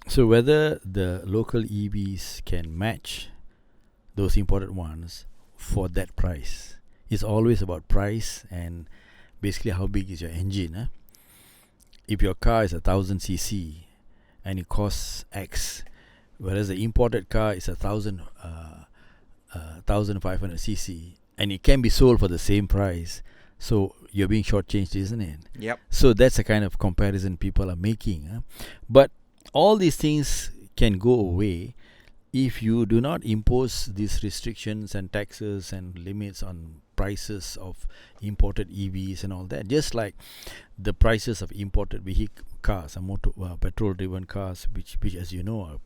So whether the local EVs can match those imported ones for that price, it's always about price and basically how big is your engine. If your car is 1000 cc and it costs X, whereas the imported car is 1500 cc and it can be sold for the same price, so you're being shortchanged, isn't it? Yep. So that's the kind of comparison people are making. But all these things can go away if you do not impose these restrictions and taxes and limits on prices of imported EVs and all that. Just like the prices of imported cars, petrol-driven cars, which as you know,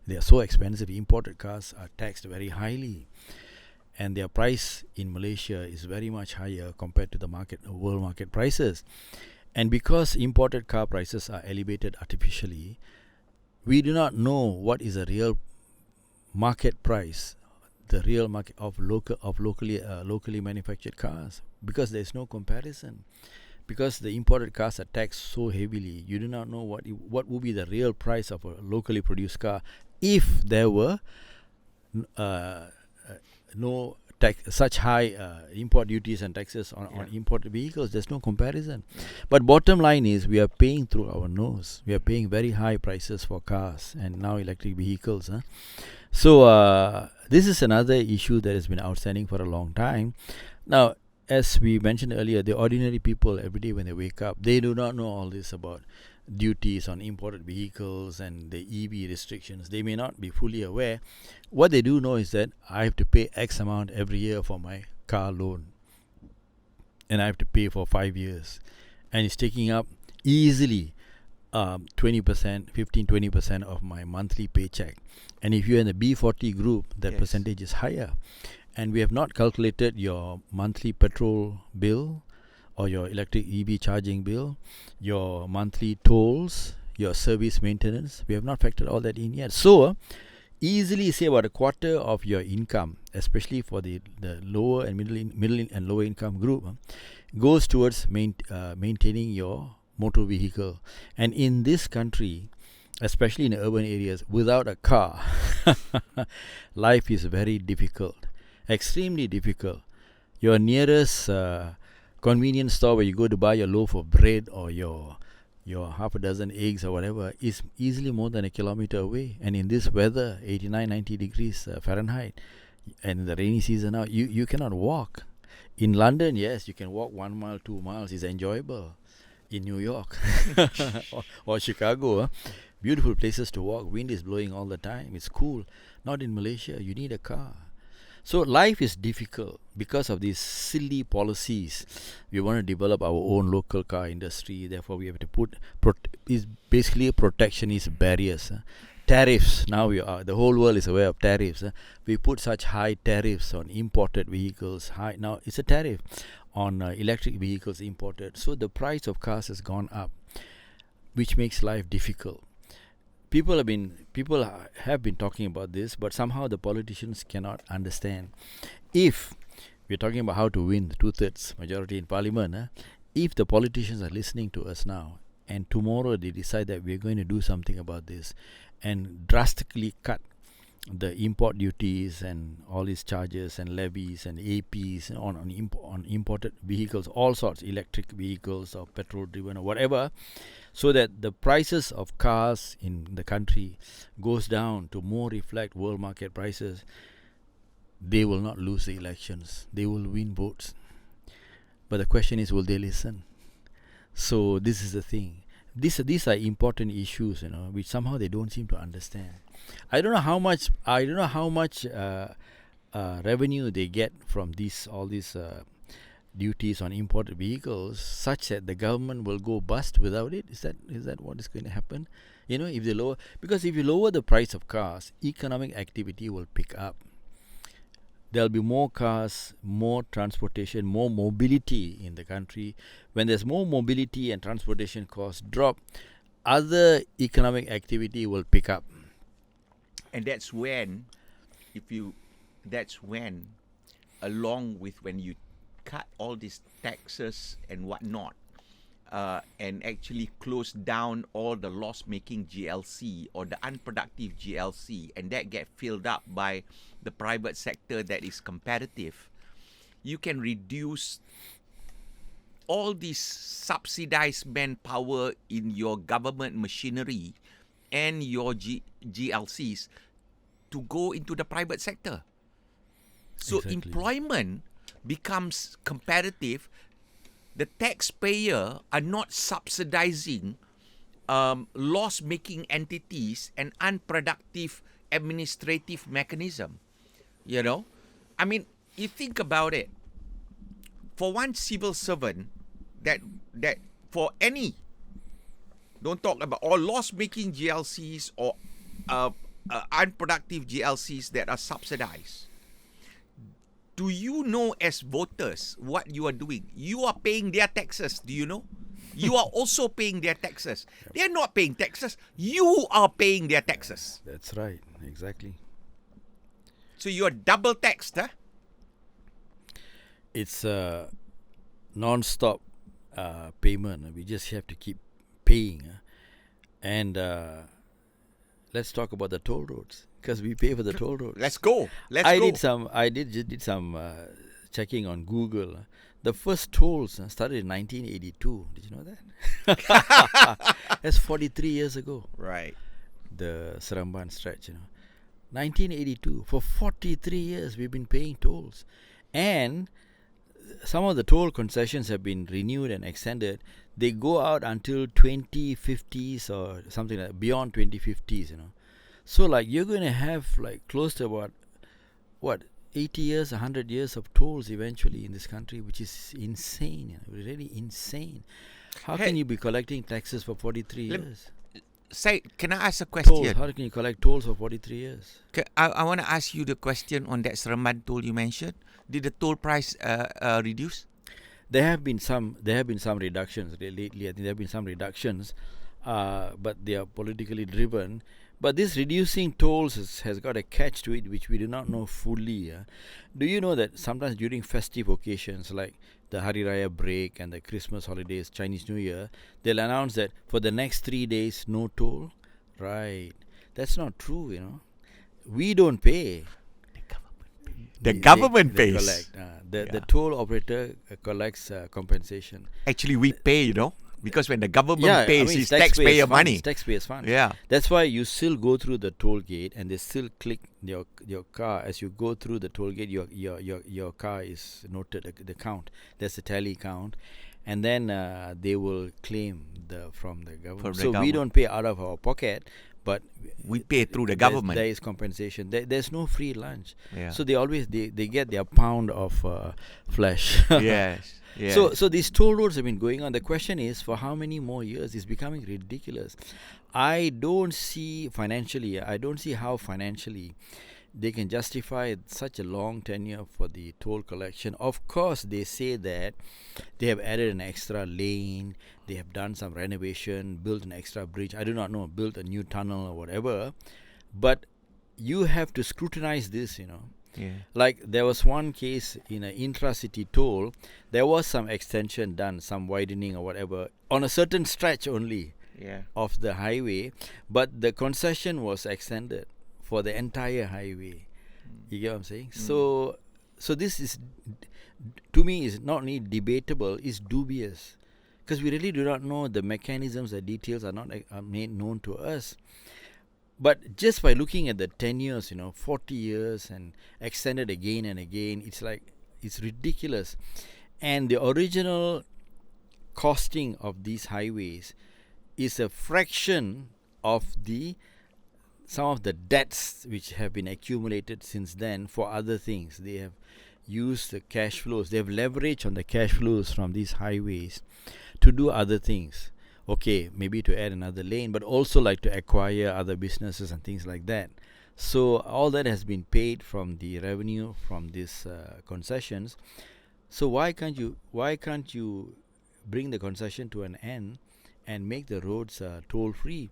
they are so expensive. Imported cars are taxed very highly, and their price in Malaysia is very much higher compared to the world market prices. And because imported car prices are elevated artificially, we do not know what is the real market price, the real market of locally manufactured cars, because there is no comparison. Because the imported cars are taxed so heavily, you do not know what would be the real price of a locally produced car if there were no such high import duties and taxes on imported vehicles. There's no comparison. But bottom line is, we are paying through our nose. We are paying very high prices for cars and now electric vehicles. So this is another issue that has been outstanding for a long time. Now, as we mentioned earlier, the ordinary people every day when they wake up, they do not know all this about duties on imported vehicles and the EV restrictions. They may not be fully aware. What they do know is that I have to pay X amount every year for my car loan, and I have to pay for 5 years, and it's taking up easily 20% of my monthly paycheck. And if you're in the B40 group, that percentage is higher. And we have not calculated your monthly petrol bill or your electric EV charging bill, your monthly tolls, your service maintenance. We have not factored all that in yet. So easily say about a quarter of your income, especially for the lower and middle and lower income group, goes towards maintaining your motor vehicle. And in this country, especially in urban areas, without a car, life is very difficult, extremely difficult. Your nearest convenience store where you go to buy your loaf of bread or your half a dozen eggs or whatever is easily more than a kilometer away. And in this weather, 89-90 degrees Fahrenheit, and in the rainy season now, you cannot walk. In London, yes, you can walk 1 mile, 2 miles. It's enjoyable. In New York or Chicago, beautiful places to walk. Wind is blowing all the time. It's cool. Not in Malaysia. You need a car. So life is difficult because of these silly policies. We want to develop our own local car industry. Therefore, we have to put is basically a protectionist barriers. Tariffs. Now the whole world is aware of tariffs. We put such high tariffs on imported vehicles. Now it's a tariff on electric vehicles imported. So the price of cars has gone up, which makes life difficult. People have been talking about this, but somehow the politicians cannot understand. If we're talking about how to win the 2/3 majority in parliament, if the politicians are listening to us now, and tomorrow they decide that we're going to do something about this and drastically cut the import duties and all these charges and levies and APs on imported vehicles, all sorts, electric vehicles or petrol driven or whatever, so that the prices of cars in the country goes down to more reflect world market prices, they will not lose the elections. They will win votes. But the question is, will they listen? So this is the thing. These are important issues, which somehow they don't seem to understand. I don't know how much revenue they get from all these duties on imported vehicles, such that the government will go bust without it. Is that what is going to happen? If they lower, because if you lower the price of cars, economic activity will pick up. There'll be more cars, more transportation, more mobility in the country. When there's more mobility and transportation costs drop, other economic activity will pick up. And that's when, along with when you cut all these taxes and whatnot, and actually close down all the loss-making GLC or the unproductive GLC, and that get filled up by the private sector that is competitive, you can reduce all this subsidized manpower in your government machinery and your GLCs to go into the private sector. So Exactly. Employment becomes competitive. The taxpayer are not subsidizing loss-making entities and unproductive administrative mechanism. I mean, you think about it. For one civil servant, that for any, don't talk about all loss-making GLCs or unproductive GLCs that are subsidized. Do you know, as voters, what you are doing? You are paying their taxes. Do you know? You are also paying their taxes. Yep. They are not paying taxes. You are paying their taxes. That's right. Exactly. So you are double taxed, huh? It's a non-stop payment. We just have to keep paying. And let's talk about the toll roads, because we pay for the toll roads. Let's go. I did some checking on Google. The first tolls started in 1982. Did you know that? That's 43 years ago. Right. The Seremban stretch, 1982. For 43 years, we've been paying tolls. And some of the toll concessions have been renewed and extended. They go out until 2050s or something like beyond 2050s, So you're going to have close to about 80 years, 100 years of tolls eventually in this country, which is insane, really insane. How can you be collecting taxes for 43 years? Can I ask a question? Tolls. How can you collect tolls for 43 years? I want to ask you the question on that Seremban toll you mentioned. Did the toll price reduce? There have been some reductions lately. I think there have been some reductions, but they are politically driven. But this reducing tolls has got a catch to it, which we do not know fully. Do you know that sometimes during festive occasions like the Hari Raya break and the Christmas holidays, Chinese New Year, they'll announce that for the next 3 days, no toll? Right. That's not true, We don't pay. The government they pays. collect. The toll operator collects compensation. Actually, we pay, because when the government pays, it's taxpayer money. It's taxpayers' funds. Yeah. That's why you still go through the toll gate, and they still click your car as you go through the toll gate. Your car is noted, the count. There's a tally count, and then they will claim from the government. We don't pay out of our pocket, but we pay through the government. There is compensation. There's no free lunch. Yeah. So they get their pound of flesh. Yes. Yeah. So these toll roads have been going on. The question is, for how many more years? It's becoming ridiculous. I don't see how financially they can justify such a long tenure for the toll collection. Of course, they say that they have added an extra lane, they have done some renovation, built an extra bridge, I do not know, built a new tunnel or whatever. But you have to scrutinize this, Yeah. Like there was one case in an intra-city toll, there was some extension done, some widening or whatever, on a certain stretch only of the highway, but the concession was extended for the entire highway. You get what I'm saying? So this is, to me, is not only debatable, it's dubious, because we really do not know the mechanisms. The details are not made known to us. But just by looking at the 10 years, 40 years and extended again and again, it's ridiculous. And the original costing of these highways is a fraction of some of the debts which have been accumulated since then for other things. They have used the cash flows. They have leveraged on the cash flows from these highways to do other things. Okay, maybe to add another lane, but also like to acquire other businesses and things like that. So all that has been paid from the revenue from these concessions. So why can't you bring the concession to an end and make the roads toll free?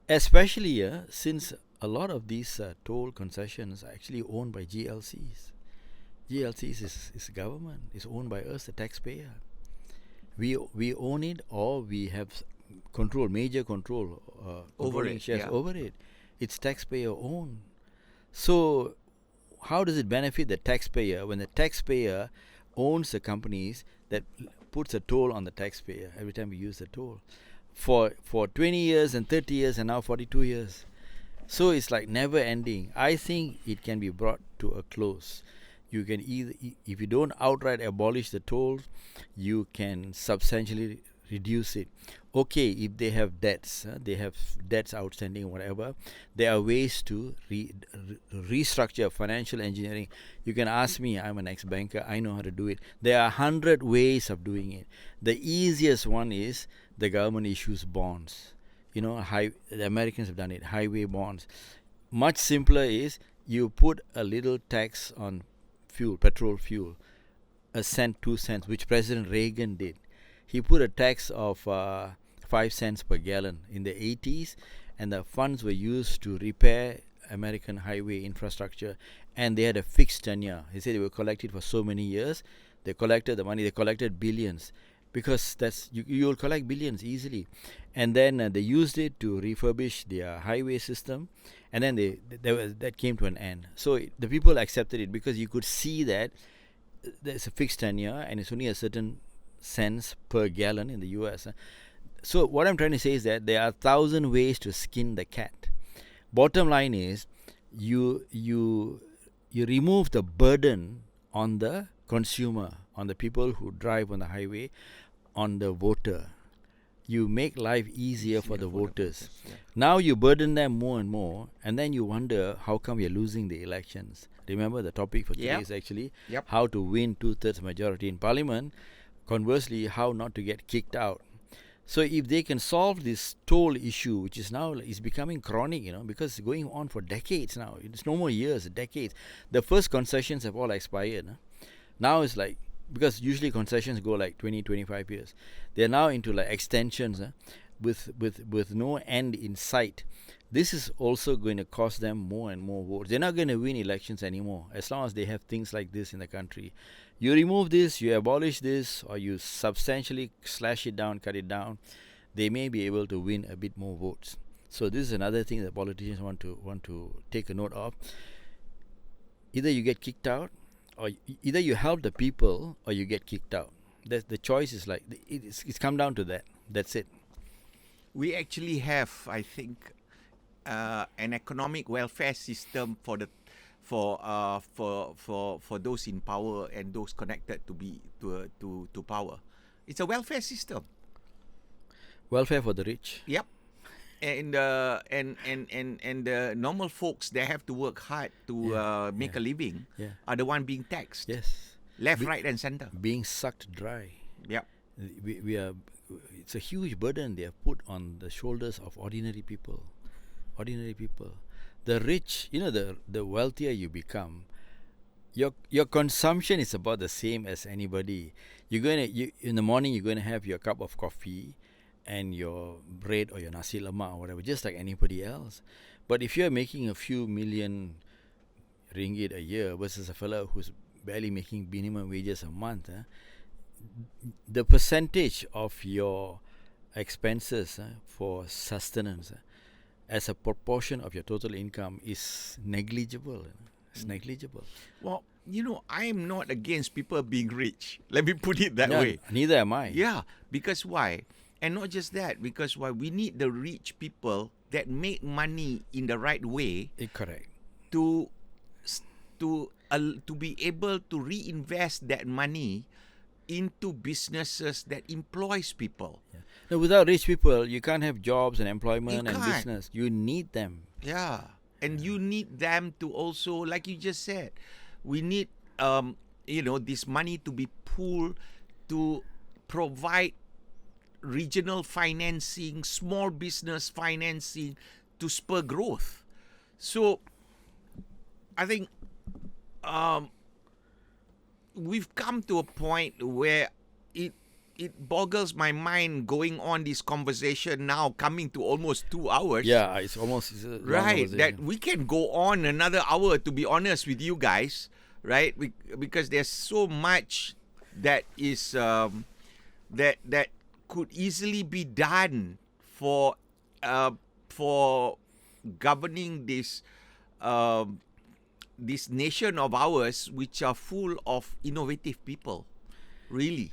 Especially since a lot of these toll concessions are actually owned by GLCs. GLCs is government. It's owned by us, the taxpayer. We own it, or we have major control over it. Shares over it. It's taxpayer owned. So how does it benefit the taxpayer when the taxpayer owns the companies that puts a toll on the taxpayer every time we use the toll for 20 years and 30 years and now 42 years? So it's like never ending. I think it can be brought to a close. You can either, if you don't outright abolish the tolls, you can substantially reduce it. Okay, if they have debts, outstanding, whatever, there are ways to restructure financial engineering. You can ask me, I'm an ex-banker, I know how to do it. There are 100 ways of doing it. The easiest one is the government issues bonds. The Americans have done it, highway bonds. Much simpler is you put a little tax on petrol fuel, 1 cent, 2 cents, which President Reagan did. He put a tax of 5 cents per gallon in the 80s, and the funds were used to repair American highway infrastructure, and they had a fixed tenure. He said they were collected for so many years. They collected the money. They collected billions, because you will collect billions easily. And then they used it to refurbish their highway system, and then that came to an end. So the people accepted it because you could see that there's a fixed tenure and it's only a certain cents per gallon in the US. So what I'm trying to say is that there are 1,000 ways to skin the cat. Bottom line is you remove the burden on the consumer, on the people who drive on the highway, on the voter. You make life easier for the voters. Now you burden them more and more, and then you wonder how come you're losing the elections. Remember, the topic for today is actually how to win 2/3 majority in parliament. Conversely, how not to get kicked out. So if they can solve this toll issue, which is now is becoming chronic, because it's going on for decades now. It's no more years, decades. The first concessions have all expired. Now it's like, because usually concessions go like 20, 25 years. They're now into like extensions with no end in sight. This is also going to cost them more and more votes. They're not going to win elections anymore as long as they have things like this in the country. You remove this, you abolish this, or you substantially slash it down, cut it down, they may be able to win a bit more votes. So this is another thing that politicians want to take a note of. Either you get kicked out, or either you help the people, or you get kicked out. The choice is like, it's come down to that. That's it. We actually have, I think, an economic welfare system for those in power and those connected to power. It's a welfare system. Welfare for the rich. Yep. And the normal folks that have to work hard to make a living are the one being taxed. Yes. Left, right, and center. Being sucked dry. Yep. We are. It's a huge burden they have put on the shoulders of ordinary people. The rich, the wealthier you become, your consumption is about the same as anybody. In the morning you're going to have your cup of coffee and your bread or your nasi lemak or whatever, just like anybody else. But if you're making a few million ringgit a year versus a fellow who's barely making minimum wages a month, the percentage of your expenses for sustenance as a proportion of your total income is negligible. It's negligible. Well, I am not against people being rich. Let me put it that No, way. neither am I. Yeah, because why? And not just that, because why? We need the rich people that make money in the right way Correct. to be able to reinvest that money into businesses that employs people. Yeah. Now, without rich people, you can't have jobs and employment and can't. business. You need them. Yeah, and you need them to also, like you just said, we need this money to be pooled to provide regional financing, small business financing to spur growth. So I think we've come to a point where it boggles my mind going on this conversation now, coming to almost 2 hours. Yeah, it's almost right. That we can go on another hour, to be honest with you guys, right? Because there's so much that is that could easily be done for governing this nation of ours, which are full of innovative people. Really.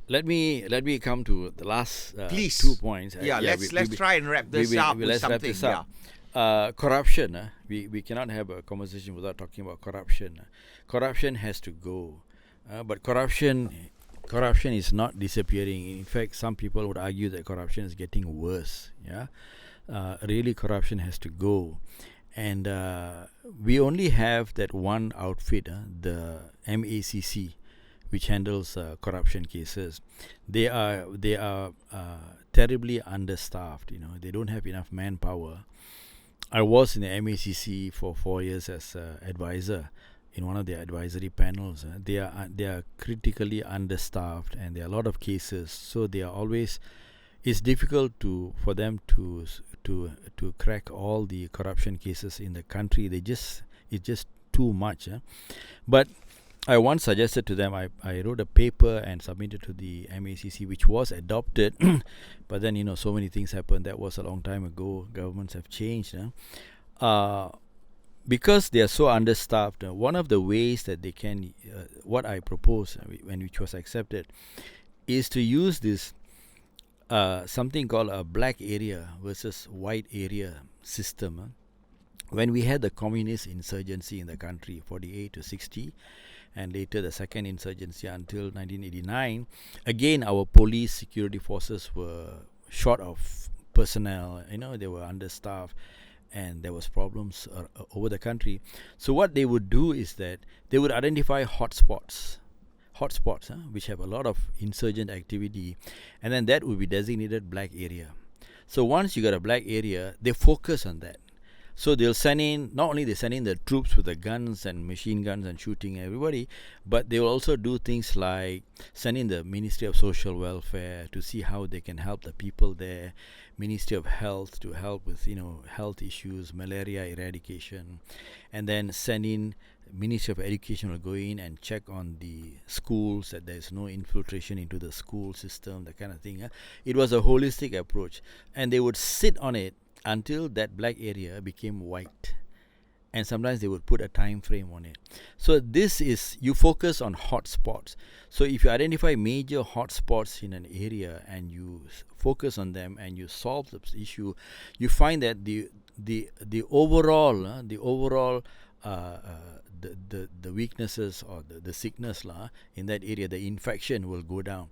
Let me come to the last Please. 2 points. Let's try and wrap this up with something. Wrap this up. Corruption. We cannot have a conversation without talking about corruption. Corruption has to go. But corruption is not disappearing. In fact, some people would argue that corruption is getting worse. Yeah, really, corruption has to go. And we only have that one outfit, the MACC, which handles corruption cases. They are terribly understaffed. They don't have enough manpower. I was in the MACC for 4 years as advisor in one of their advisory panels. They are critically understaffed, and there are a lot of cases. So they are always. It's difficult for them to crack all the corruption cases in the country. It's just too much. But I once suggested to them, I wrote a paper and submitted to the MACC, which was adopted. But then, so many things happened. That was a long time ago. Governments have changed. Because they are so understaffed, one of the ways that they can, what I proposed, which was accepted, is to use this something called a black area versus white area system. When we had the communist insurgency in the country, 48 to 60, and later the second insurgency until 1989, again our police security forces were short of personnel. They were understaffed, and there was problems over the country. So what they would do is that they would identify hotspots, which have a lot of insurgent activity, and then that would be designated black area. So once you got a black area, they focus on that. So they'll send in, not only they send in the troops with the guns and machine guns and shooting everybody, but they will also do things like send in the Ministry of Social Welfare to see how they can help the people there, Ministry of Health to help with health issues, malaria eradication, and then send in Ministry of Education will go in and check on the schools, that there's no infiltration into the school system, that kind of thing. It was a holistic approach, and they would sit on it until that black area became white, and sometimes they would put a time frame on it. So this is, you focus on hotspots. So if you identify major hotspots in an area and you focus on them and you solve the issue, you find that the overall the weaknesses or the sickness in that area, the infection will go down.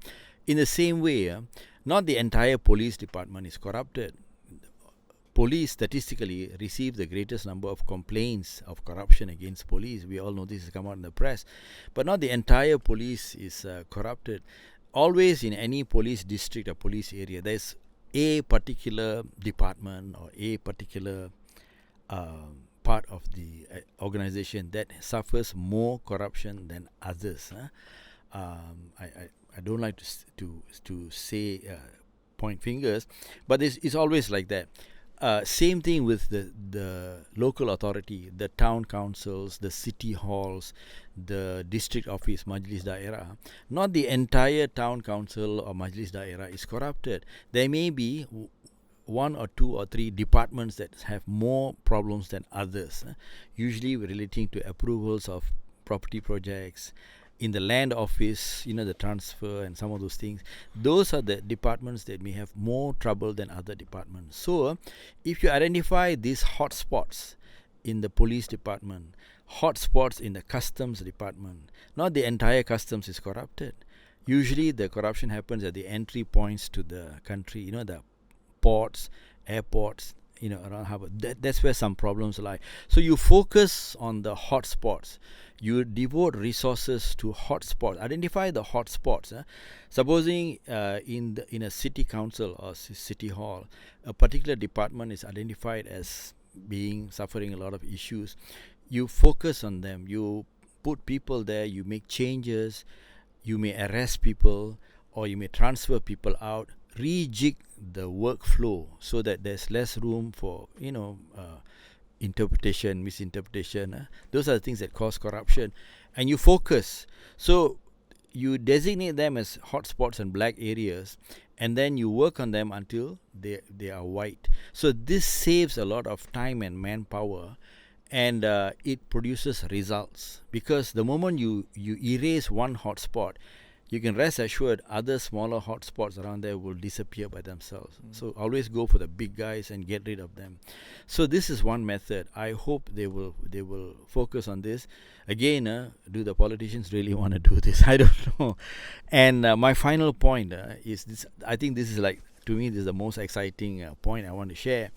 In the same way, not the entire police department is corrupted. Police statistically receive the greatest number of complaints of corruption against police. We all know this has come out in the press. But not the entire police is corrupted. Always in any police district or police area, there's a particular department or a particular part of the organization that suffers more corruption than others. I don't like to say point fingers, but it's always like that. Same thing with the local authority, the town councils, the city halls, the district office, Majlis Daerah. Not the entire town council or Majlis Daerah is corrupted. There may be one or two or three departments that have more problems than others, usually relating to approvals of property projects. In the land office, the transfer and some of those things, those are the departments that may have more trouble than other departments. So if you identify these hotspots in the police department, hotspots in the customs department, not the entire customs is corrupted. Usually the corruption happens at the entry points to the country, the ports, airports, around harbour. That's where some problems lie. So you focus on the hotspots. You devote resources to hotspots. Identify the hotspots. Supposing in a city council or city hall, a particular department is identified as being suffering a lot of issues. You focus on them. You put people there. You make changes. You may arrest people, or you may transfer people out. Rejig the workflow so that there's less room for interpretation, misinterpretation. Those are the things that cause corruption. And you focus. So you designate them as hotspots and black areas, and then you work on them until they are white. So this saves a lot of time and manpower, and it produces results. Because the moment you erase one hotspot, you can rest assured other smaller hotspots around there will disappear by themselves. So always go for the big guys and get rid of them. So this is one method. I hope they will focus on this. Again, do the politicians really want to do this? I don't know. And my final point is this. I think this is to me, this is the most exciting point I want to share.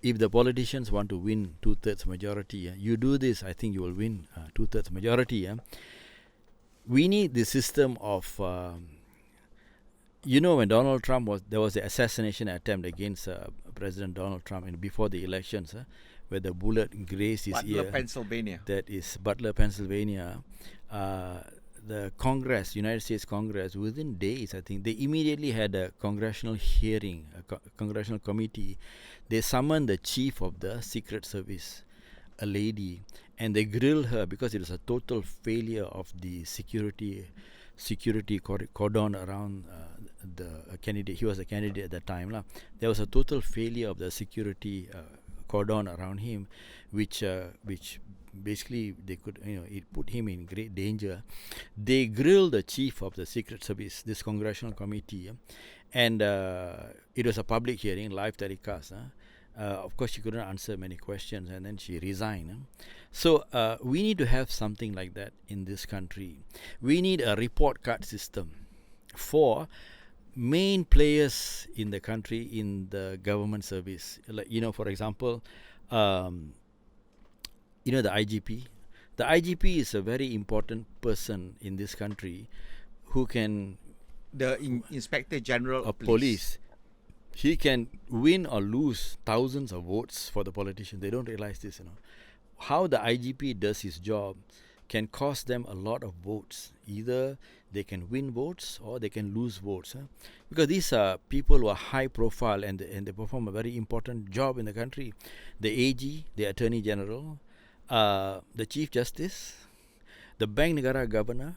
If the politicians want to win 2/3 majority, you do this, I think you will win 2/3 majority. We need the system of, when Donald Trump there was the assassination attempt against President Donald Trump before the elections, where the bullet grazed his ear. Pennsylvania. That is Butler, Pennsylvania. The Congress, United States Congress, within days, I think, they immediately had a congressional hearing, a congressional committee. They summoned the chief of the Secret Service, a lady, and they grilled her because it was a total failure of the security cordon around the candidate. He was a candidate at the time. There was a total failure of the security cordon around him, which basically they could, it put him in great danger. They grilled the chief of the Secret Service, this congressional committee, and it was a public hearing, live telecast. Of course, she couldn't answer many questions, and then she resigned. So we need to have something like that in this country. We need a report card system for main players in the country, in the government service. For example, the IGP. The IGP is a very important person in this country who can... The Inspector General of Police. He can win or lose thousands of votes for the politician. They don't realize this, How the IGP does his job can cost them a lot of votes. Either they can win votes or they can lose votes. Because these are people who are high profile and they perform a very important job in the country. The AG, the Attorney General, the Chief Justice, the Bank Negara Governor,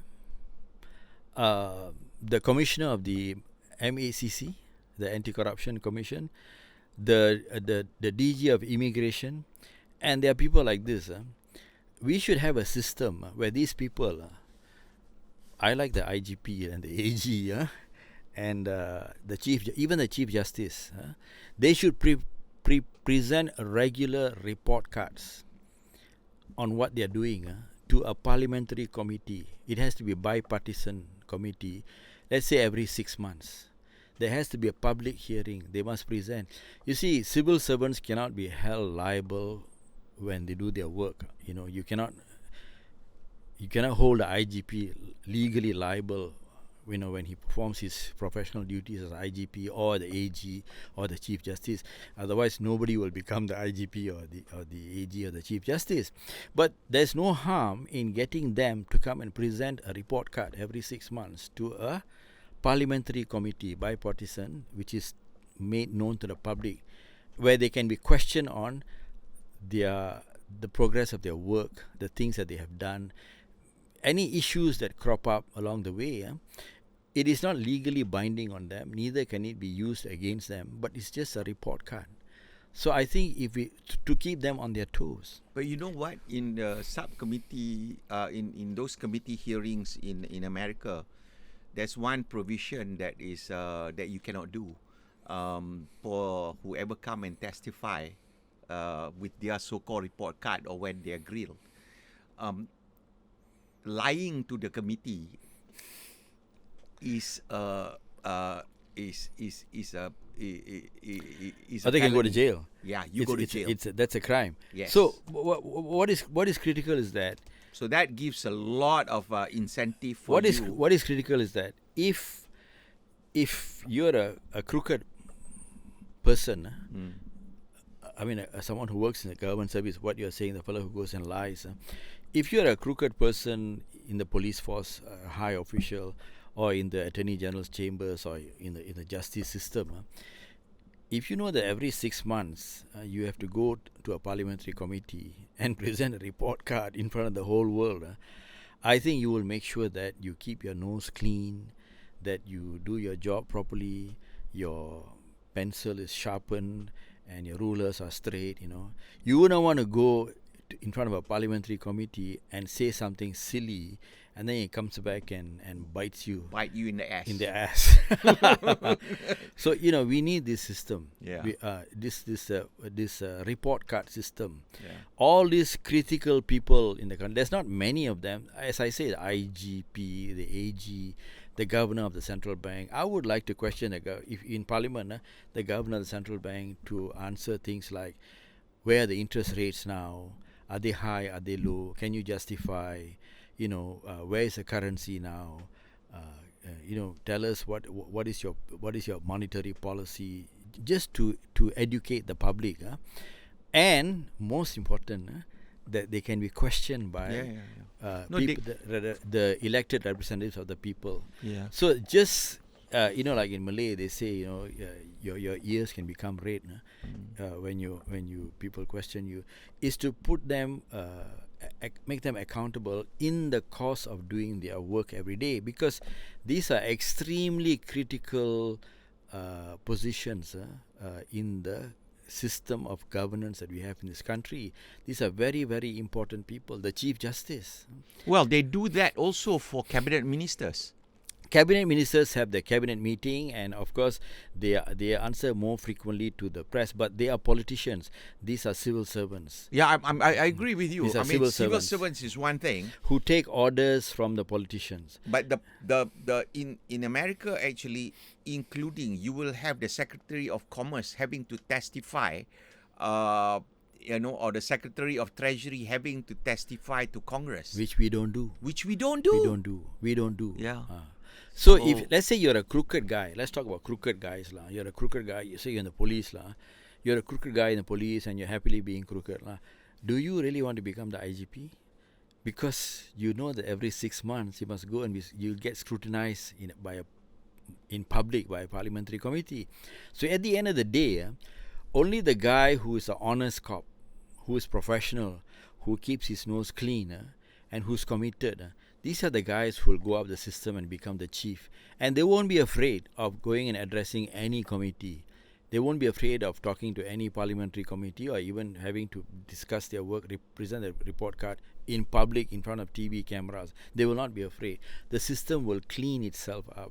the Commissioner of the MACC, the Anti-Corruption Commission, the DG of Immigration, and there are people like this. We should have a system where these people, I like the IGP and the AG, and the Chief Justice, they should present regular report cards on what they are doing to a parliamentary committee. It has to be a bipartisan committee. Let's say every 6 months. There has to be a public hearing. They must present. You see, civil servants cannot be held liable when they do their work. You cannot hold the IGP legally liable, when he performs his professional duties as IGP or the AG or the Chief Justice. Otherwise, nobody will become the IGP or the AG or the Chief Justice. But there's no harm in getting them to come and present a report card every 6 months to a parliamentary committee, bipartisan, which is made known to the public, where they can be questioned on the progress of their work, the things that they have done, any issues that crop up along the way. it is not legally binding on them, neither can it be used against them, but it's just a report card. So I think if we to keep them on their toes. But you know what? In the subcommittee, in those committee hearings in America, there's one provision that is that you cannot do for whoever come and testify with their so-called report card or when they're grilled. Lying to the committee is a they can go to jail. Yeah, you go to jail. That's a crime. Yes. So what is critical is that. So that gives a lot of incentive for you. What is critical is that if you're a crooked person, I mean someone who works in the government service, what you're saying, the fellow who goes and lies. If you're a crooked person in the police force, a high official, or in the Attorney General's chambers, or in the justice system, if you know that every 6 months you have to go to a parliamentary committee and present a report card in front of the whole world, I think you will make sure that you keep your nose clean, that you do your job properly, your pencil is sharpened, and your rulers are straight. You wouldn't want to go in front of a parliamentary committee and say something silly, and then it comes back and bites you. Bite you in the ass. In the ass. So we need this system. Yeah. This report card system. Yeah. All these critical people in the country. There's not many of them. As I say, the IGP, the AG, the governor of the central bank. I would like to question if in Parliament, the governor of the central bank to answer things like, where are the interest rates now? Are they high? Are they low? Can you justify? Where is the currency now? Tell us what is your monetary policy, just to educate the public, and most important, that they can be questioned by the elected representatives of the people. Yeah. So just like in Malay, they say your ears can become red when you people question you, is to put them. Make them accountable in the course of doing their work every day, because these are extremely critical positions in the system of governance that we have in this country. These are very, very important people. The Chief Justice. Well, they do that also for cabinet ministers. Cabinet ministers have their cabinet meeting, and of course they answer more frequently to the press, but they are politicians. These are civil servants. Yeah, I agree with you. These are civil servants is one thing, who take orders from the politicians. But the in America, actually, including, you will have the Secretary of Commerce having to testify, or the Secretary of Treasury having to testify to Congress, which we don't do. We don't do. Yeah. So if, let's say you're a crooked guy, let's talk about crooked guys. You're a crooked guy, you say you're in the police. You're a crooked guy in the police and you're happily being crooked. Do you really want to become the IGP? Because you know that every 6 months you must go and you'll get scrutinized in public by a parliamentary committee. So at the end of the day, only the guy who is an honest cop, who is professional, who keeps his nose clean, and who's committed, these are the guys who will go up the system and become the chief. And they won't be afraid of going and addressing any committee. They won't be afraid of talking to any parliamentary committee, or even having to discuss their work, present their report card in public in front of TV cameras. They will not be afraid. The system will clean itself up.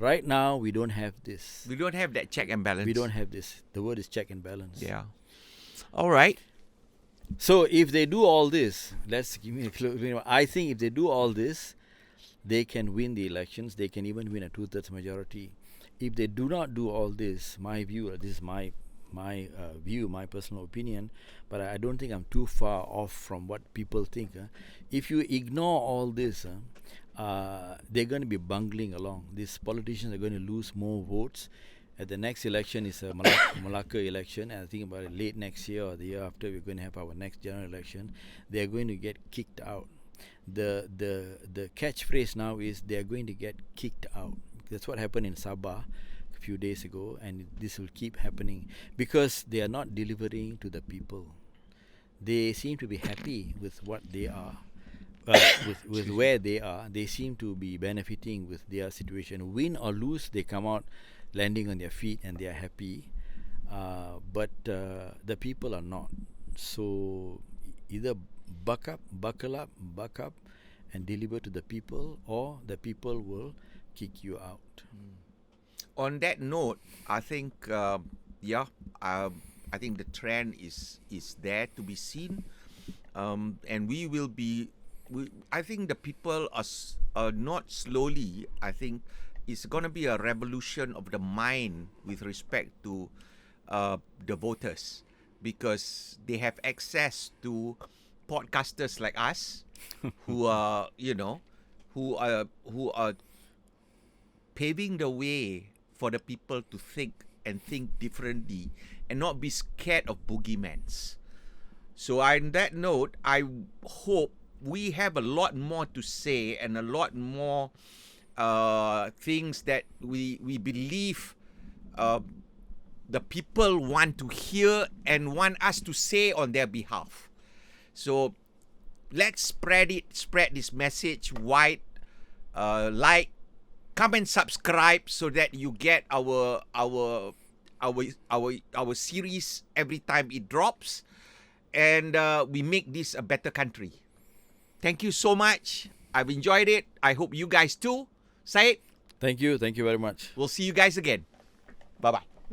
Right now, we don't have this. We don't have that check and balance. We don't have this. The word is check and balance. Yeah. All right. So if they do all this, let's give me a clue. I think if they do all this, they can win the elections. They can even win a 2/3 majority. If they do not do all this, my view, this is my view, my personal opinion, but I don't think I'm too far off from what people think. If you ignore all this, they're going to be bungling along. These politicians are going to lose more votes. At the next election is a Malacca election, and I think about it, late next year or the year after, we're going to have our next general election. They're going to get kicked out. The catchphrase now is they're going to get kicked out. That's what happened in Sabah a few days ago, and this will keep happening because they are not delivering to the people. They seem to be happy with what they are. with where they are, they seem to be benefiting with their situation. Win or lose, they come out landing on their feet and they are happy. But the people are not. So either buckle up, and deliver to the people, or the people will kick you out. On that note, I think, I think the trend is there to be seen, and we will be. I think the people are not slowly. I think it's going to be a revolution of the mind with respect to the voters, because they have access to podcasters like us, who are who are paving the way for the people to think differently and not be scared of boogeymans. So on that note, I hope we have a lot more to say and a lot more things that we believe the people want to hear and want us to say on their behalf. So let's spread this message wide. Like, comment, subscribe so that you get our series every time it drops, and we make this a better country. Thank you so much. I've enjoyed it. I hope you guys too. Syed, Thank you very much. we'll see you guys again. Bye-bye.